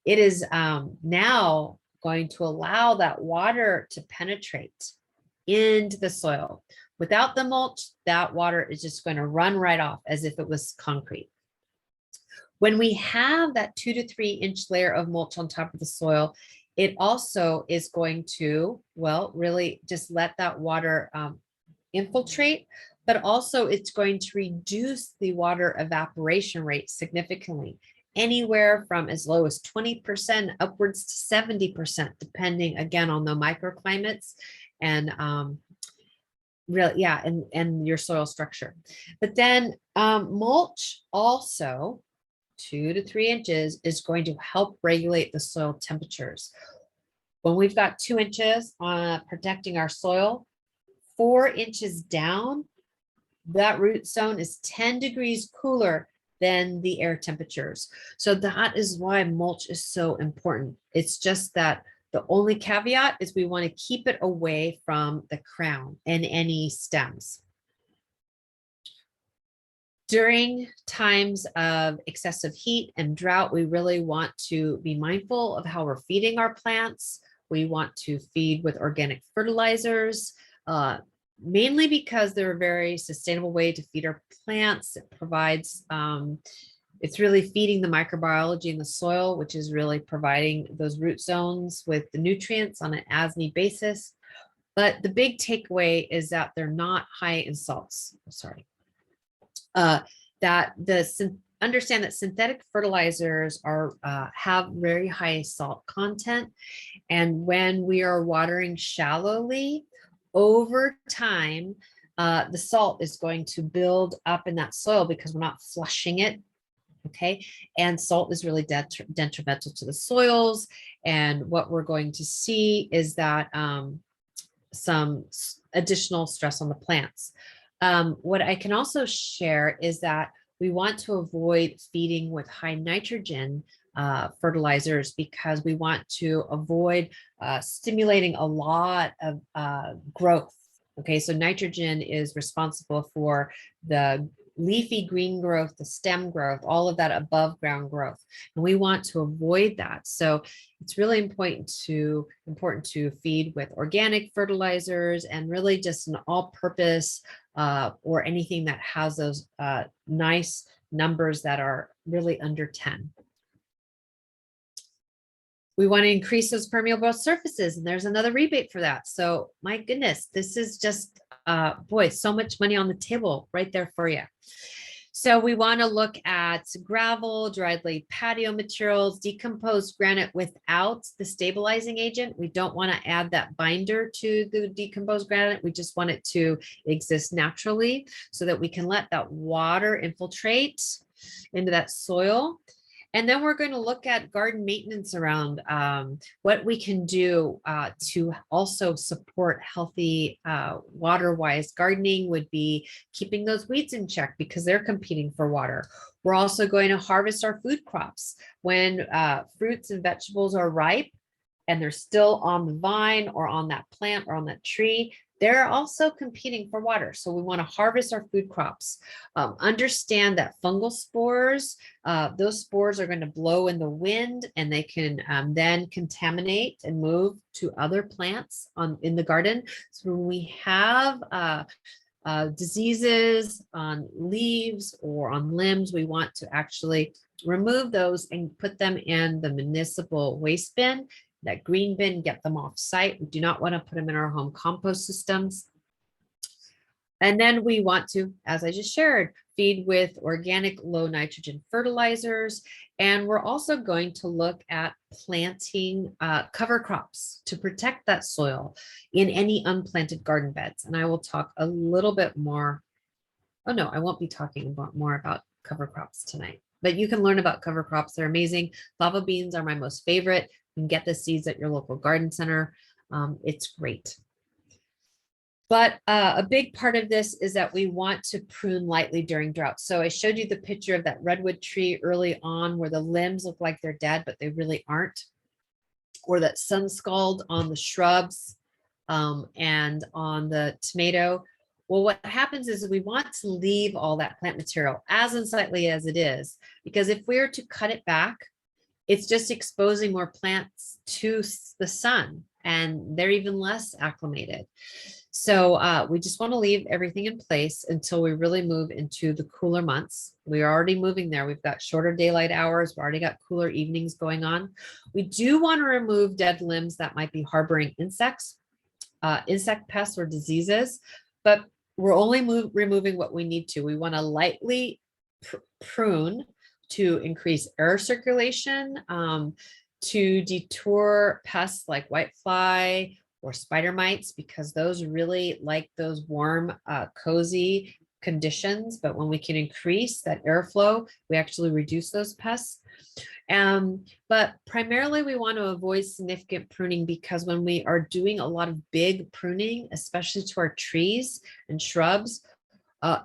it is now going to allow that water to penetrate into the soil. Without the mulch, that water is just going to run right off as if it was concrete. When we have that 2 to 3 inch layer of mulch on top of the soil, it also is going to, well, really just let that water infiltrate, but also it's going to reduce the water evaporation rate significantly, anywhere from as low as 20% upwards to 70%, depending again on the microclimates and really, yeah, and your soil structure. But then mulch also 2 to 3 inches is going to help regulate the soil temperatures. When we've got 2 inches on protecting our soil, 4 inches down, that root zone is 10 degrees cooler than the air temperatures. So that is why mulch is so important. It's just that the only caveat is we want to keep it away from the crown and any stems. During times of excessive heat and drought, we really want to be mindful of how we're feeding our plants. We want to feed with organic fertilizers, mainly because they're a very sustainable way to feed our plants. It provides, it's really feeding the microbiology in the soil, which is really providing those root zones with the nutrients on an as-need basis. But the big takeaway is that they're not high in salts. Sorry. Understand that synthetic fertilizers are have very high salt content, and when we are watering shallowly, over time, the salt is going to build up in that soil because we're not flushing it. Okay, and salt is really detrimental to the soils, and what we're going to see is that some additional stress on the plants. What I can also share is that we want to avoid feeding with high nitrogen fertilizers because we want to avoid stimulating a lot of growth. Okay, so nitrogen is responsible for the leafy green growth, the stem growth, all of that above ground growth. And we want to avoid that. So it's really important to feed with organic fertilizers and really just an all-purpose or anything that has those nice numbers that are really under 10. We want to increase those permeable surfaces, and there's another rebate for that. So my goodness, this is just, boy, so much money on the table right there for you. So we want to look at gravel, dried laid patio materials, decomposed granite without the stabilizing agent. We don't want to add that binder to the decomposed granite. We just want it to exist naturally so that we can let that water infiltrate into that soil. And then we're going to look at garden maintenance around what we can do to also support healthy water-wise gardening would be keeping those weeds in check because they're competing for water. We're also going to harvest our food crops. When fruits and vegetables are ripe and they're still on the vine or on that plant or on that tree, They're also competing for water. So we want to harvest our food crops. Understand that fungal spores, those spores are going to blow in the wind and they can then contaminate and move to other plants in the garden. So when we have diseases on leaves or on limbs, we want to actually remove those and put them in the municipal waste bin, that green bin, get them off site. We do not want to put them in our home compost systems. And then we want to, as I just shared, feed with organic low nitrogen fertilizers. And we're also going to look at planting cover crops to protect that soil in any unplanted garden beds. And I will talk a little bit more. Oh no, I won't be talking more about cover crops tonight, but you can learn about cover crops. They're amazing. Fava beans are my most favorite. You can get the seeds at your local garden center. It's great. But a big part of this is that we want to prune lightly during drought. So I showed you the picture of that redwood tree early on where the limbs look like they're dead, but they really aren't. Or that sun scald on the shrubs and on the tomato. Well, what happens is we want to leave all that plant material as unsightly as it is, because if we were to cut it back, it's just exposing more plants to the sun and they're even less acclimated. So we just want to leave everything in place until we really move into the cooler months. We're already moving there. We've got shorter daylight hours. We've already got cooler evenings going on. We do want to remove dead limbs that might be harboring insects, insect pests or diseases, but we're only removing what we need to. We want to lightly prune to increase air circulation, to detour pests like whitefly or spider mites, because those really like those warm, cozy conditions. But when we can increase that airflow, we actually reduce those pests. But primarily we want to avoid significant pruning, because when we are doing a lot of big pruning, especially to our trees and shrubs,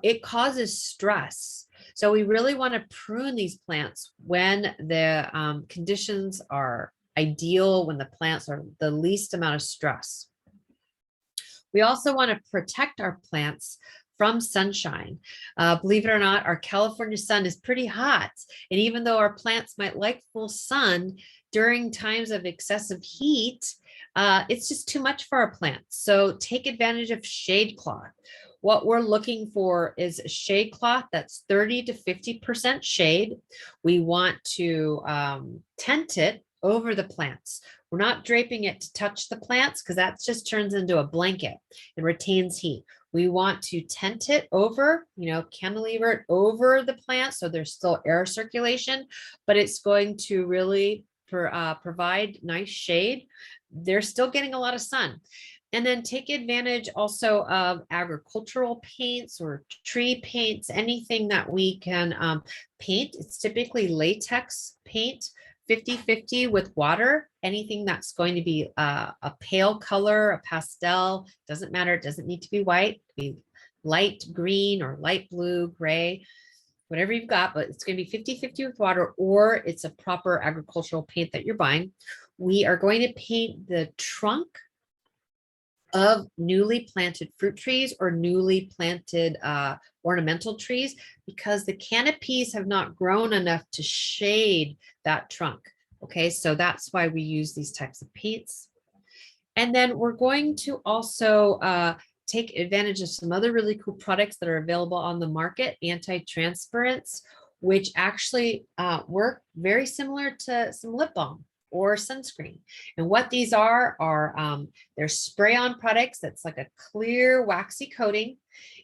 it causes stress. So we really want to prune these plants when the conditions are ideal, when the plants are the least amount of stress. We also want to protect our plants from sunshine. Believe it or not, our California sun is pretty hot. And even though our plants might like full sun, during times of excessive heat, it's just too much for our plants. So take advantage of shade cloth. What we're looking for is a shade cloth that's 30 to 50% shade. We want to tent it over the plants. We're not draping it to touch the plants, because that just turns into a blanket and retains heat. We want to tent it over, cantilever it over the plant so there's still air circulation, but it's going to really provide nice shade. They're still getting a lot of sun. And then take advantage also of agricultural paints or tree paints, anything that we can paint. It's typically latex paint, 50-50 with water. Anything that's going to be a pale color, a pastel, doesn't matter. It doesn't need to be white. It can be light green or light blue, gray, whatever you've got, but it's going to be 50-50 with water, or it's a proper agricultural paint that you're buying. We are going to paint the trunk of newly planted fruit trees or newly planted ornamental trees, because the canopies have not grown enough to shade that trunk. Okay, so that's why we use these types of paints. And then we're going to also take advantage of some other really cool products that are available on the market, anti-transpirants, which actually work very similar to some lip balm or sunscreen. And what these are they're spray-on products that's like a clear waxy coating.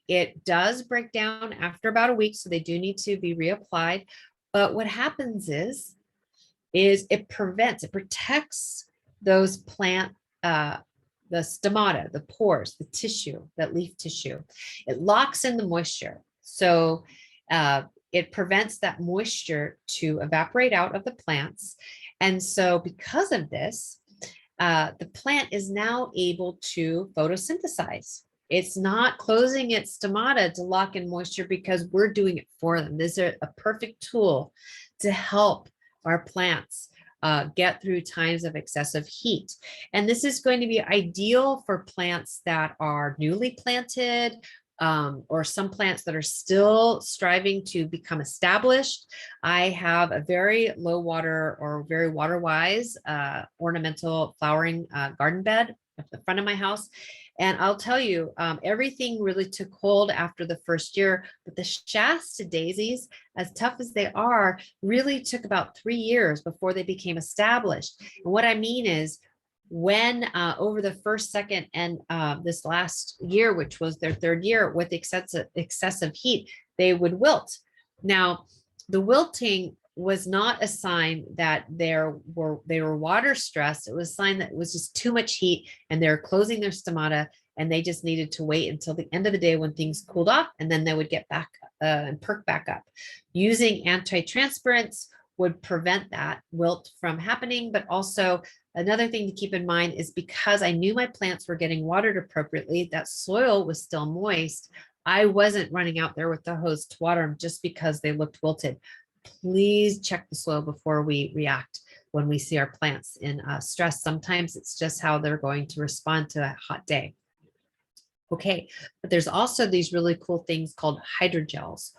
It does break down after about a week, so they do need to be reapplied. But what happens is it protects those plant, the stomata, the pores, the tissue, that leaf tissue. It locks in the moisture. So it prevents that moisture to evaporate out of the plants. And so because of this, the plant is now able to photosynthesize. It's not closing its stomata to lock in moisture because we're doing it for them. This is a perfect tool to help our plants get through times of excessive heat. And this is going to be ideal for plants that are newly planted, or some plants that are still striving to become established. I have a very low water or very water wise ornamental flowering garden bed at the front of my house. And I'll tell you, everything really took hold after the first year, but the Shasta daisies, as tough as they are, really took about 3 years before they became established. And what I mean is, when over the first, second, and this last year, which was their third year, with excessive heat, they would wilt. Now, the wilting was not a sign that they were water stressed. It was a sign that it was just too much heat and they're closing their stomata, and they just needed to wait until the end of the day when things cooled off, and then they would get back and perk back up. Using anti-transpirants would prevent that wilt from happening. But also, another thing to keep in mind is, because I knew my plants were getting watered appropriately, that soil was still moist, I wasn't running out there with the hose to water them just because they looked wilted. Please check the soil before we react when we see our plants in stress. Sometimes it's just how they're going to respond to a hot day. Okay, but there's also these really cool things called hydrogels.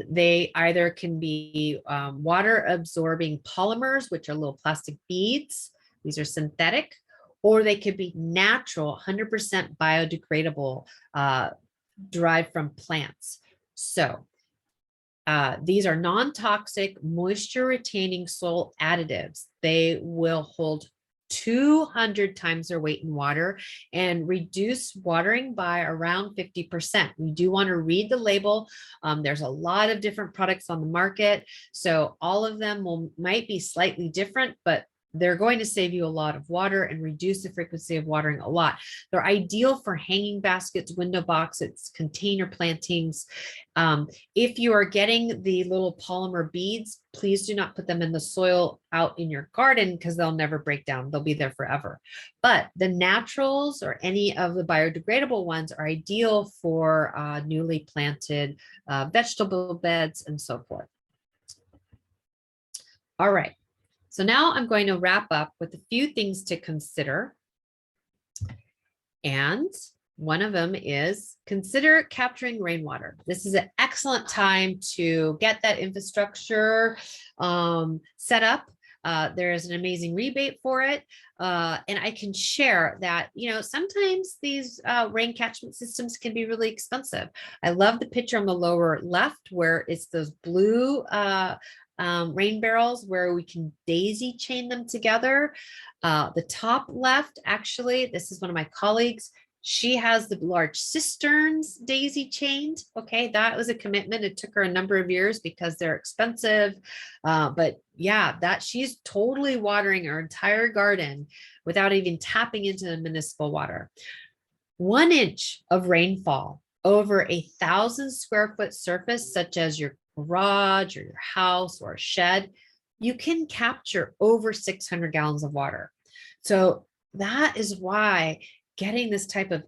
They either can be water absorbing polymers, which are little plastic beads. These are synthetic, or they could be natural, 100% biodegradable, derived from plants. So these are non-toxic, moisture retaining soil additives. They will hold 200 times their weight in water and reduce watering by around 50%. We do want to read the label. There's a lot of different products on the market, so all of them might be slightly different, but they're going to save you a lot of water and reduce the frequency of watering a lot. They're ideal for hanging baskets, window boxes, container plantings. If you are getting the little polymer beads, please do not put them in the soil out in your garden, because they'll never break down. They'll be there forever. But the naturals or any of the biodegradable ones are ideal for newly planted vegetable beds and so forth. All right. So now I'm going to wrap up with a few things to consider. And one of them is, consider capturing rainwater. This is an excellent time to get that infrastructure set up. There is an amazing rebate for it. And I can share that, sometimes these rain catchment systems can be really expensive. I love the picture on the lower left where it's those blue rain barrels where we can daisy chain them together. The top left, actually, this is one of my colleagues. She has the large cisterns daisy chained. Okay, that was a commitment. It took her a number of years because they're expensive. But yeah, that she's totally watering her entire garden without even tapping into the municipal water. 1 inch of rainfall over 1,000 square foot surface, such as your garage or your house or a shed, you can capture over 600 gallons of water. So that is why getting this type of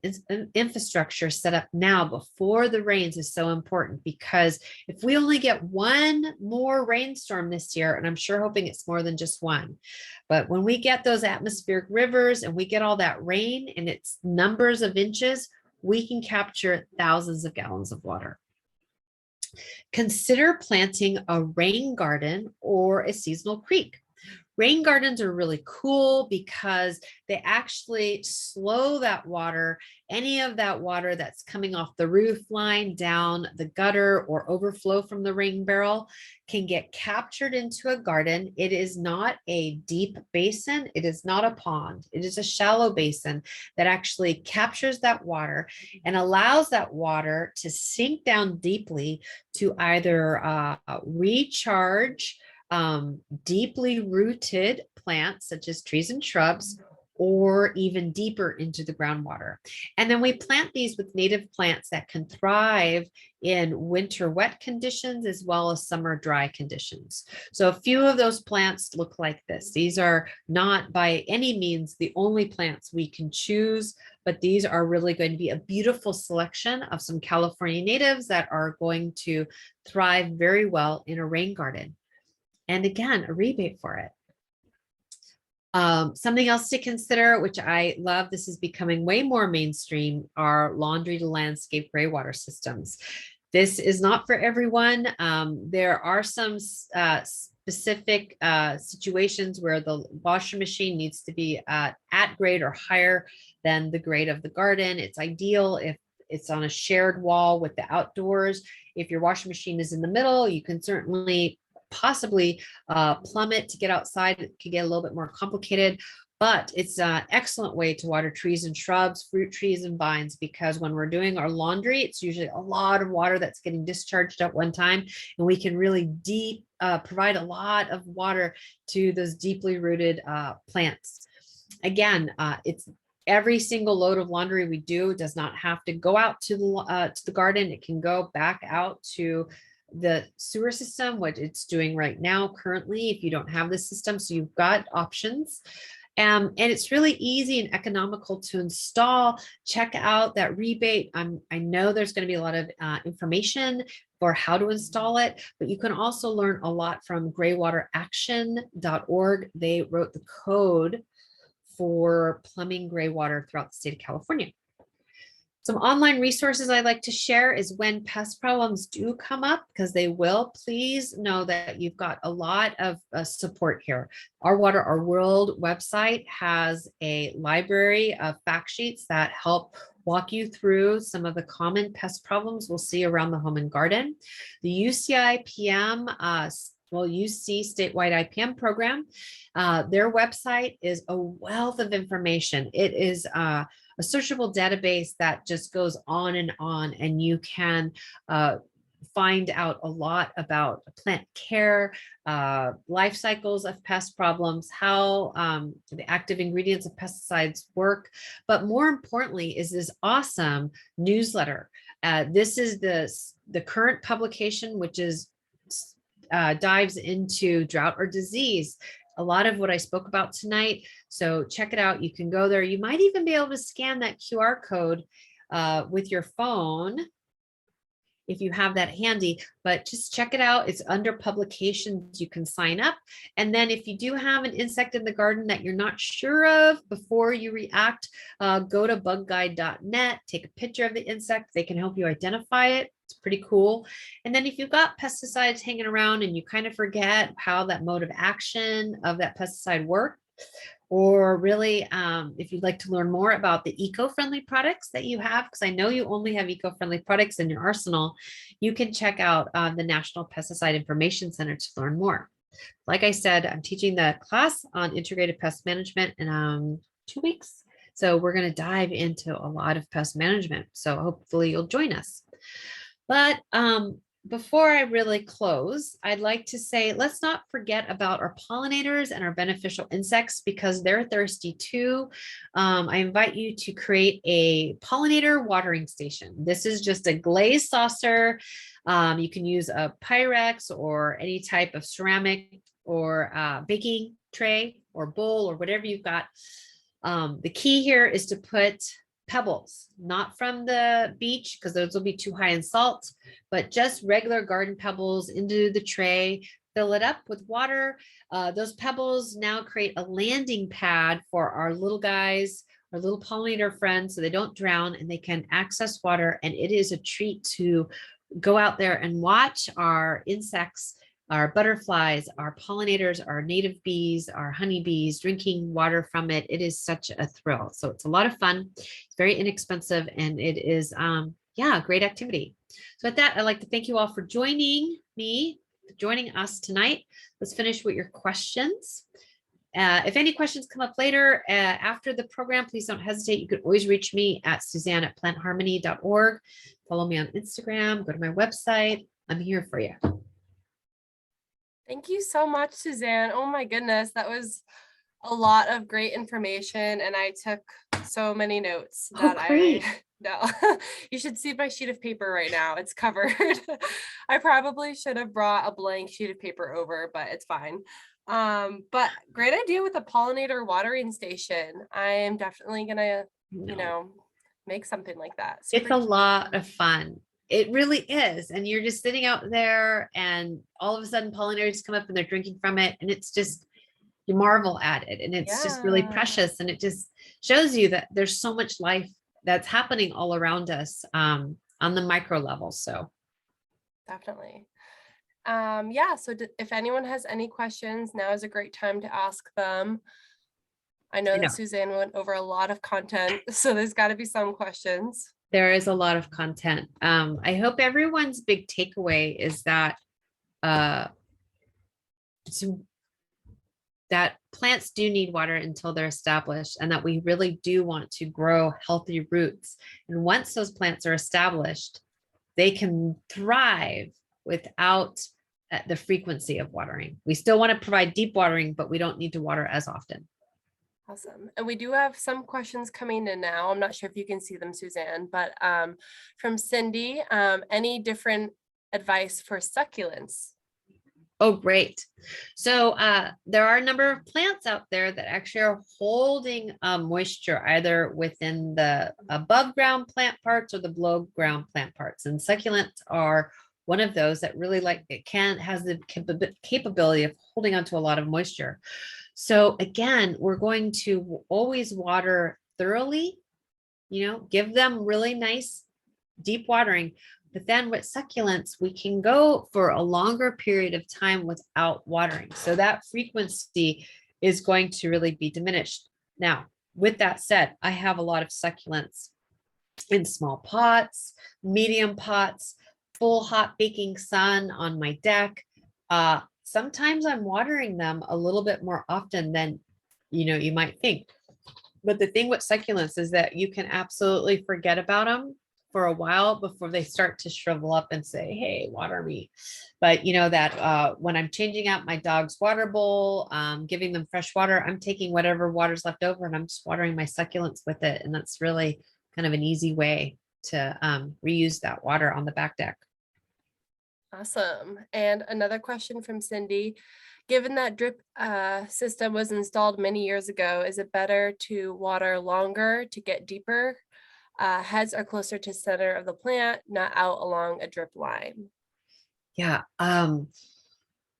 infrastructure set up now before the rains is so important, because if we only get one more rainstorm this year, and I'm sure hoping it's more than just one, but when we get those atmospheric rivers and we get all that rain and it's numbers of inches, we can capture thousands of gallons of water. Consider planting a rain garden or a seasonal creek. Rain gardens are really cool because they actually slow that water, any of that water that's coming off the roof line down the gutter or overflow from the rain barrel can get captured into a garden. It is not a deep basin. It is not a pond. It is a shallow basin that actually captures that water and allows that water to sink down deeply to either recharge deeply rooted plants such as trees and shrubs, or even deeper into the groundwater. And then we plant these with native plants that can thrive in winter wet conditions as well as summer dry conditions. So a few of those plants look like this. These are not by any means the only plants we can choose, but these are really going to be a beautiful selection of some California natives that are going to thrive very well in a rain garden. And again, a rebate for it. Something else to consider, which I love, this is becoming way more mainstream, are laundry to landscape gray water systems. This is not for everyone. There are some specific situations where the washing machine needs to be at grade or higher than the grade of the garden. It's ideal if it's on a shared wall with the outdoors. If your washing machine is in the middle, you can certainly possibly plummet to get outside. It can get a little bit more complicated, but it's an excellent way to water trees and shrubs, fruit trees and vines, because when we're doing our laundry, it's usually a lot of water that's getting discharged at one time, and we can really provide a lot of water to those deeply rooted plants. Again, it's every single load of laundry we do does not have to go out to the garden. It can go back out to the sewer system, what it's doing right now currently, if you don't have the system. So you've got options. And it's really easy and economical to install. Check out that rebate. I know there's going to be a lot of information for how to install it, but you can also learn a lot from graywateraction.org. They wrote the code for plumbing gray water throughout the state of California. Some online resources I like to share is when pest problems do come up, because they will, please know that you've got a lot of support here. Our Water, Our World website has a library of fact sheets that help walk you through some of the common pest problems we'll see around the home and garden. The UCI PM, UC statewide IPM program, their website is a wealth of information. It is a searchable database that just goes on, and you can find out a lot about plant care, life cycles of pest problems, how the active ingredients of pesticides work. But more importantly is this awesome newsletter. This is the current publication, which is dives into drought or disease, a lot of what I spoke about tonight. So check it out. You can go there. You might even be able to scan that QR code with your phone if you have that handy, but just check it out. It's under publications. You can sign up. And then if you do have an insect in the garden that you're not sure of before you react, go to bugguide.net, take a picture of the insect. They can help you identify it. It's pretty cool. And then if you've got pesticides hanging around and you kind of forget how that mode of action of that pesticide works, or really, if you'd like to learn more about the eco-friendly products that you have, because I know you only have eco-friendly products in your arsenal, you can check out the National Pesticide Information Center to learn more. Like I said, I'm teaching the class on integrated pest management in 2 weeks. So we're going to dive into a lot of pest management. So hopefully you'll join us. But before I really close, I'd like to say, let's not forget about our pollinators and our beneficial insects, because they're thirsty too. I invite you to create a pollinator watering station. This is just a glazed saucer. You can use a Pyrex or any type of ceramic or baking tray or bowl or whatever you've got. The key here is to put pebbles, not from the beach, because those will be too high in salt, but just regular garden pebbles into the tray, fill it up with water. Those pebbles now create a landing pad for our little guys, our little pollinator friends, so they don't drown and they can access water. And it is a treat to go out there and watch our insects, our butterflies, our pollinators, our native bees, our honeybees drinking water from it. It is such a thrill. So it's a lot of fun. It's very inexpensive, and it is, a great activity. So with that, I'd like to thank you all for joining us tonight. Let's finish with your questions. If any questions come up later after the program, please don't hesitate. You can always reach me at Suzanne@plantharmony.org. Follow me on Instagram, go to my website. I'm here for you. Thank you so much, Suzanne. Oh my goodness, that was a lot of great information, and I took so many notes that great. no, you should see my sheet of paper right now. It's covered. I probably should have brought a blank sheet of paper over, but it's fine. But great idea with the pollinator watering station. I am definitely gonna, make something like that. It's a lot of fun. It really is. And you're just sitting out there and all of a sudden pollinators come up and they're drinking from it. And it's just, you marvel at it, and it's just really Yeah, precious, and it just shows you that there's so much life that's happening all around us, on the micro level. So definitely. Yeah, so if anyone has any questions, now is a great time to ask them. I know I that know Suzanne went over a lot of content, so there's got to be some questions. there is a lot of content. I hope everyone's big takeaway is that uh, to, that plants do need water until they're established, and that we really do want to grow healthy roots. And once those plants are established, they can thrive without the frequency of watering. We still want to provide deep watering, but we don't need to water as often. Awesome. And we do have some questions coming in now. I'm not sure if you can see them, Suzanne, but from Cindy, any different advice for succulents? Oh, great. So there are a number of plants out there that actually are holding moisture either within the above ground plant parts or the below ground plant parts. And succulents are one of those that really has the capability of holding onto a lot of moisture. So again, we're going to always water thoroughly, give them really nice deep watering. But then with succulents, we can go for a longer period of time without watering. So that frequency is going to really be diminished. Now, with that said, I have a lot of succulents in small pots, medium pots, full hot baking sun on my deck. Sometimes I'm watering them a little bit more often than you might think. But the thing with succulents is that you can absolutely forget about them for a while before they start to shrivel up and say, hey, water me. But you know that when I'm changing out my dog's water bowl, giving them fresh water, I'm taking whatever water's left over and I'm just watering my succulents with it. And that's really kind of an easy way to reuse that water on the back deck. Awesome. And another question from Cindy. Given that drip system was installed many years ago, is it better to water longer to get deeper? Heads are closer to center of the plant, not out along a drip line. Yeah.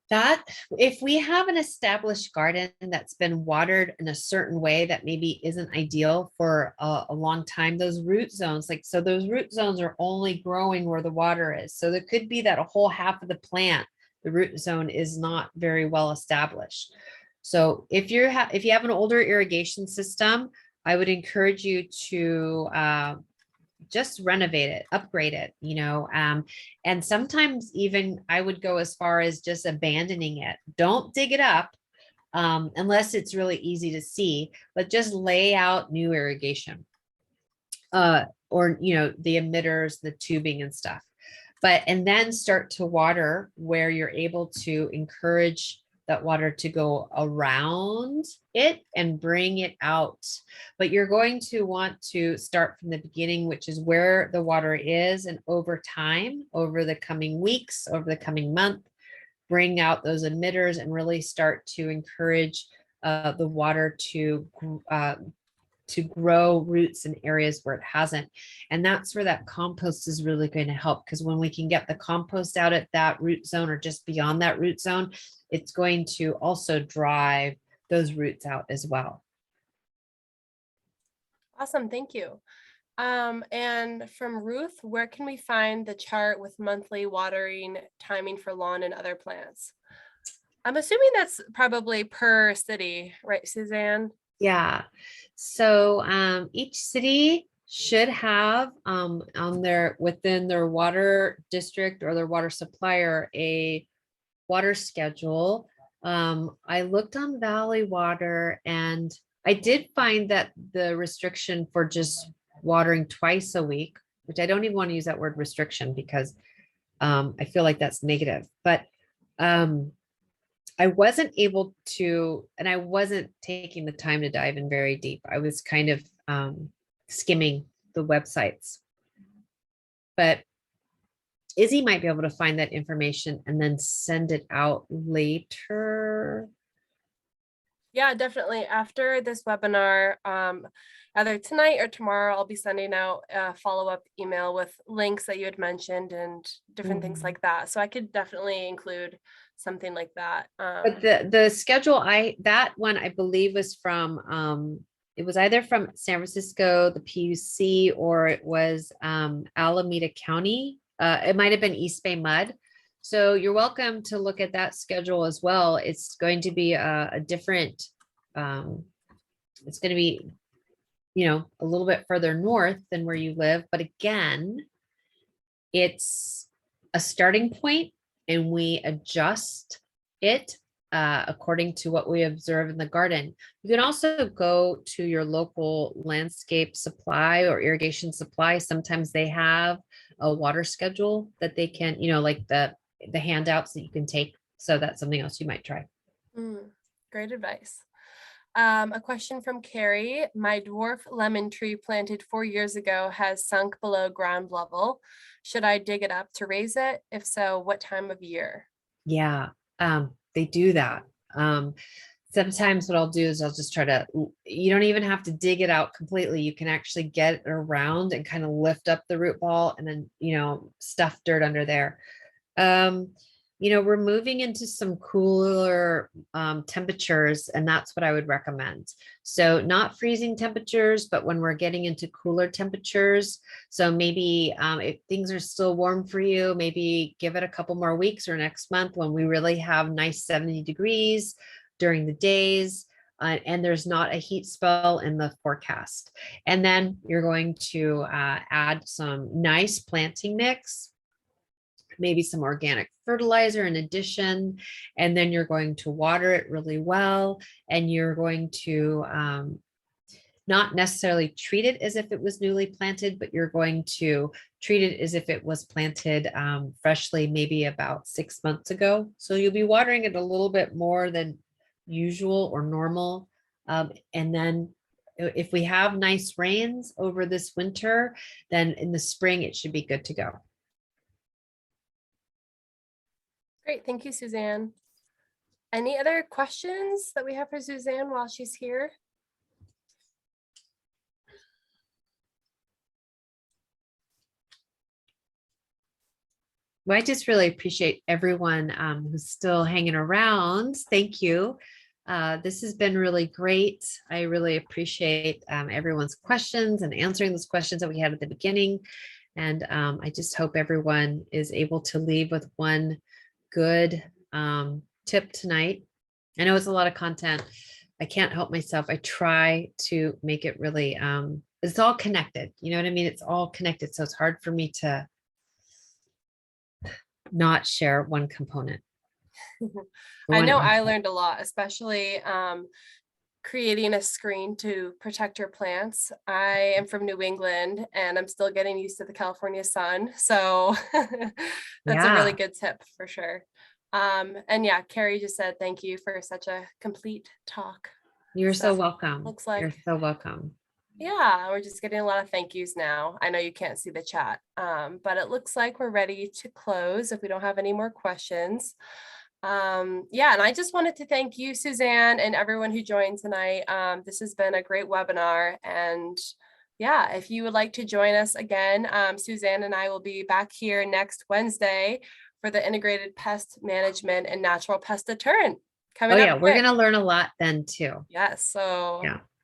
That if we have an established garden that's been watered in a certain way that maybe isn't ideal for a long time, those root zones, those root zones are only growing where the water is. So there could be that a whole half of the plant, the root zone is not very well established. So if you have an older irrigation system, I would encourage you to just renovate it, upgrade it, and sometimes even I would go as far as just abandoning it. Don't dig it up unless it's really easy to see, but just lay out new irrigation or, the emitters, the tubing and stuff. And then start to water where you're able to encourage that water to go around it and bring it out. But you're going to want to start from the beginning, which is where the water is. And over time, over the coming weeks, over the coming month, bring out those emitters and really start to encourage the water to grow roots in areas where it hasn't. And that's where that compost is really going to help, because when we can get the compost out at that root zone or just beyond that root zone, it's going to also drive those roots out as well. Awesome, thank you. And from Ruth, where can we find the chart with monthly watering timing for lawn and other plants? I'm assuming that's probably per city, right, Suzanne? Yeah. So each city should have within their water district or their water supplier a water schedule. I looked on Valley Water and I did find that the restriction for just watering twice a week, which I don't even want to use that word restriction because I feel like that's negative, but I wasn't able to, and I wasn't taking the time to dive in very deep. I was kind of skimming the websites, but Izzy might be able to find that information and then send it out later. Yeah, definitely. After this webinar, either tonight or tomorrow, I'll be sending out a follow-up email with links that you had mentioned and different things like that. So I could definitely include something like that. But the schedule, that one I believe was from it was either from San Francisco, the PUC, or it was Alameda County. It might have been East Bay Mud. So you're welcome to look at that schedule as well. It's going to be a different, it's going to be, a little bit further north than where you live. But again, it's a starting point and we adjust it according to what we observe in the garden. You can also go to your local landscape supply or irrigation supply. Sometimes they have a water schedule that they can, like the handouts that you can take. So that's something else you might try. Great advice. A question from Carrie. My dwarf lemon tree planted 4 years ago has sunk below ground level. Should I dig it up to raise it? If so, what time of year? Yeah, they do that. Sometimes what I'll do is I'll just try to, you don't even have to dig it out completely. You can actually get it around and kind of lift up the root ball and then, stuff dirt under there. We're moving into some cooler temperatures, and that's what I would recommend. So not freezing temperatures, but when we're getting into cooler temperatures. So maybe if things are still warm for you, maybe give it a couple more weeks or next month when we really have nice 70 degrees during the days. And there's not a heat spell in the forecast. And then you're going to add some nice planting mix, maybe some organic fertilizer in addition, and then you're going to water it really well, and you're going to not necessarily treat it as if it was newly planted, but you're going to treat it as if it was planted freshly, maybe about 6 months ago. So you'll be watering it a little bit more than usual or normal. And then if we have nice rains over this winter, then in the spring, it should be good to go. Great. Thank you, Suzanne. Any other questions that we have for Suzanne while she's here? Well, I just really appreciate everyone who's still hanging around. Thank you. This has been really great. I really appreciate everyone's questions and answering those questions that we had at the beginning. And I just hope everyone is able to leave with one good tip tonight. I know it's a lot of content. I can't help myself. I try to make it really, it's all connected. You know what I mean? It's all connected. So it's hard for me to not share one component. I know I learned a lot, especially creating a screen to protect your plants. I am from New England and I'm still getting used to the California sun. So that's a really good tip for sure. And yeah, Carrie just said, thank you for such a complete talk. You're so welcome. Looks like you're so welcome. Yeah, we're just getting a lot of thank yous now. I know you can't see the chat, but it looks like we're ready to close if we don't have any more questions. Yeah, and I just wanted to thank you, Suzanne, and everyone who joined tonight. This has been a great webinar. And yeah, if you would like to join us again, Suzanne and I will be back here next Wednesday for the integrated pest management and natural pest deterrent. Coming up we're going to learn a lot then too. Yes. So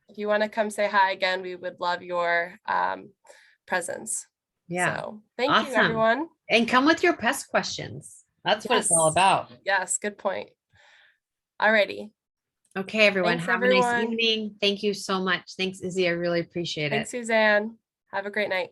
if you want to come say hi again, we would love your presence. Yeah. So thank you, everyone. And come with your pest questions. That's what it's all about. Yes. Good point. Alrighty. Okay, everyone. Thanks, have a nice evening. Thank you so much. Thanks, Izzy. I really appreciate it. Thanks, Suzanne. Have a great night.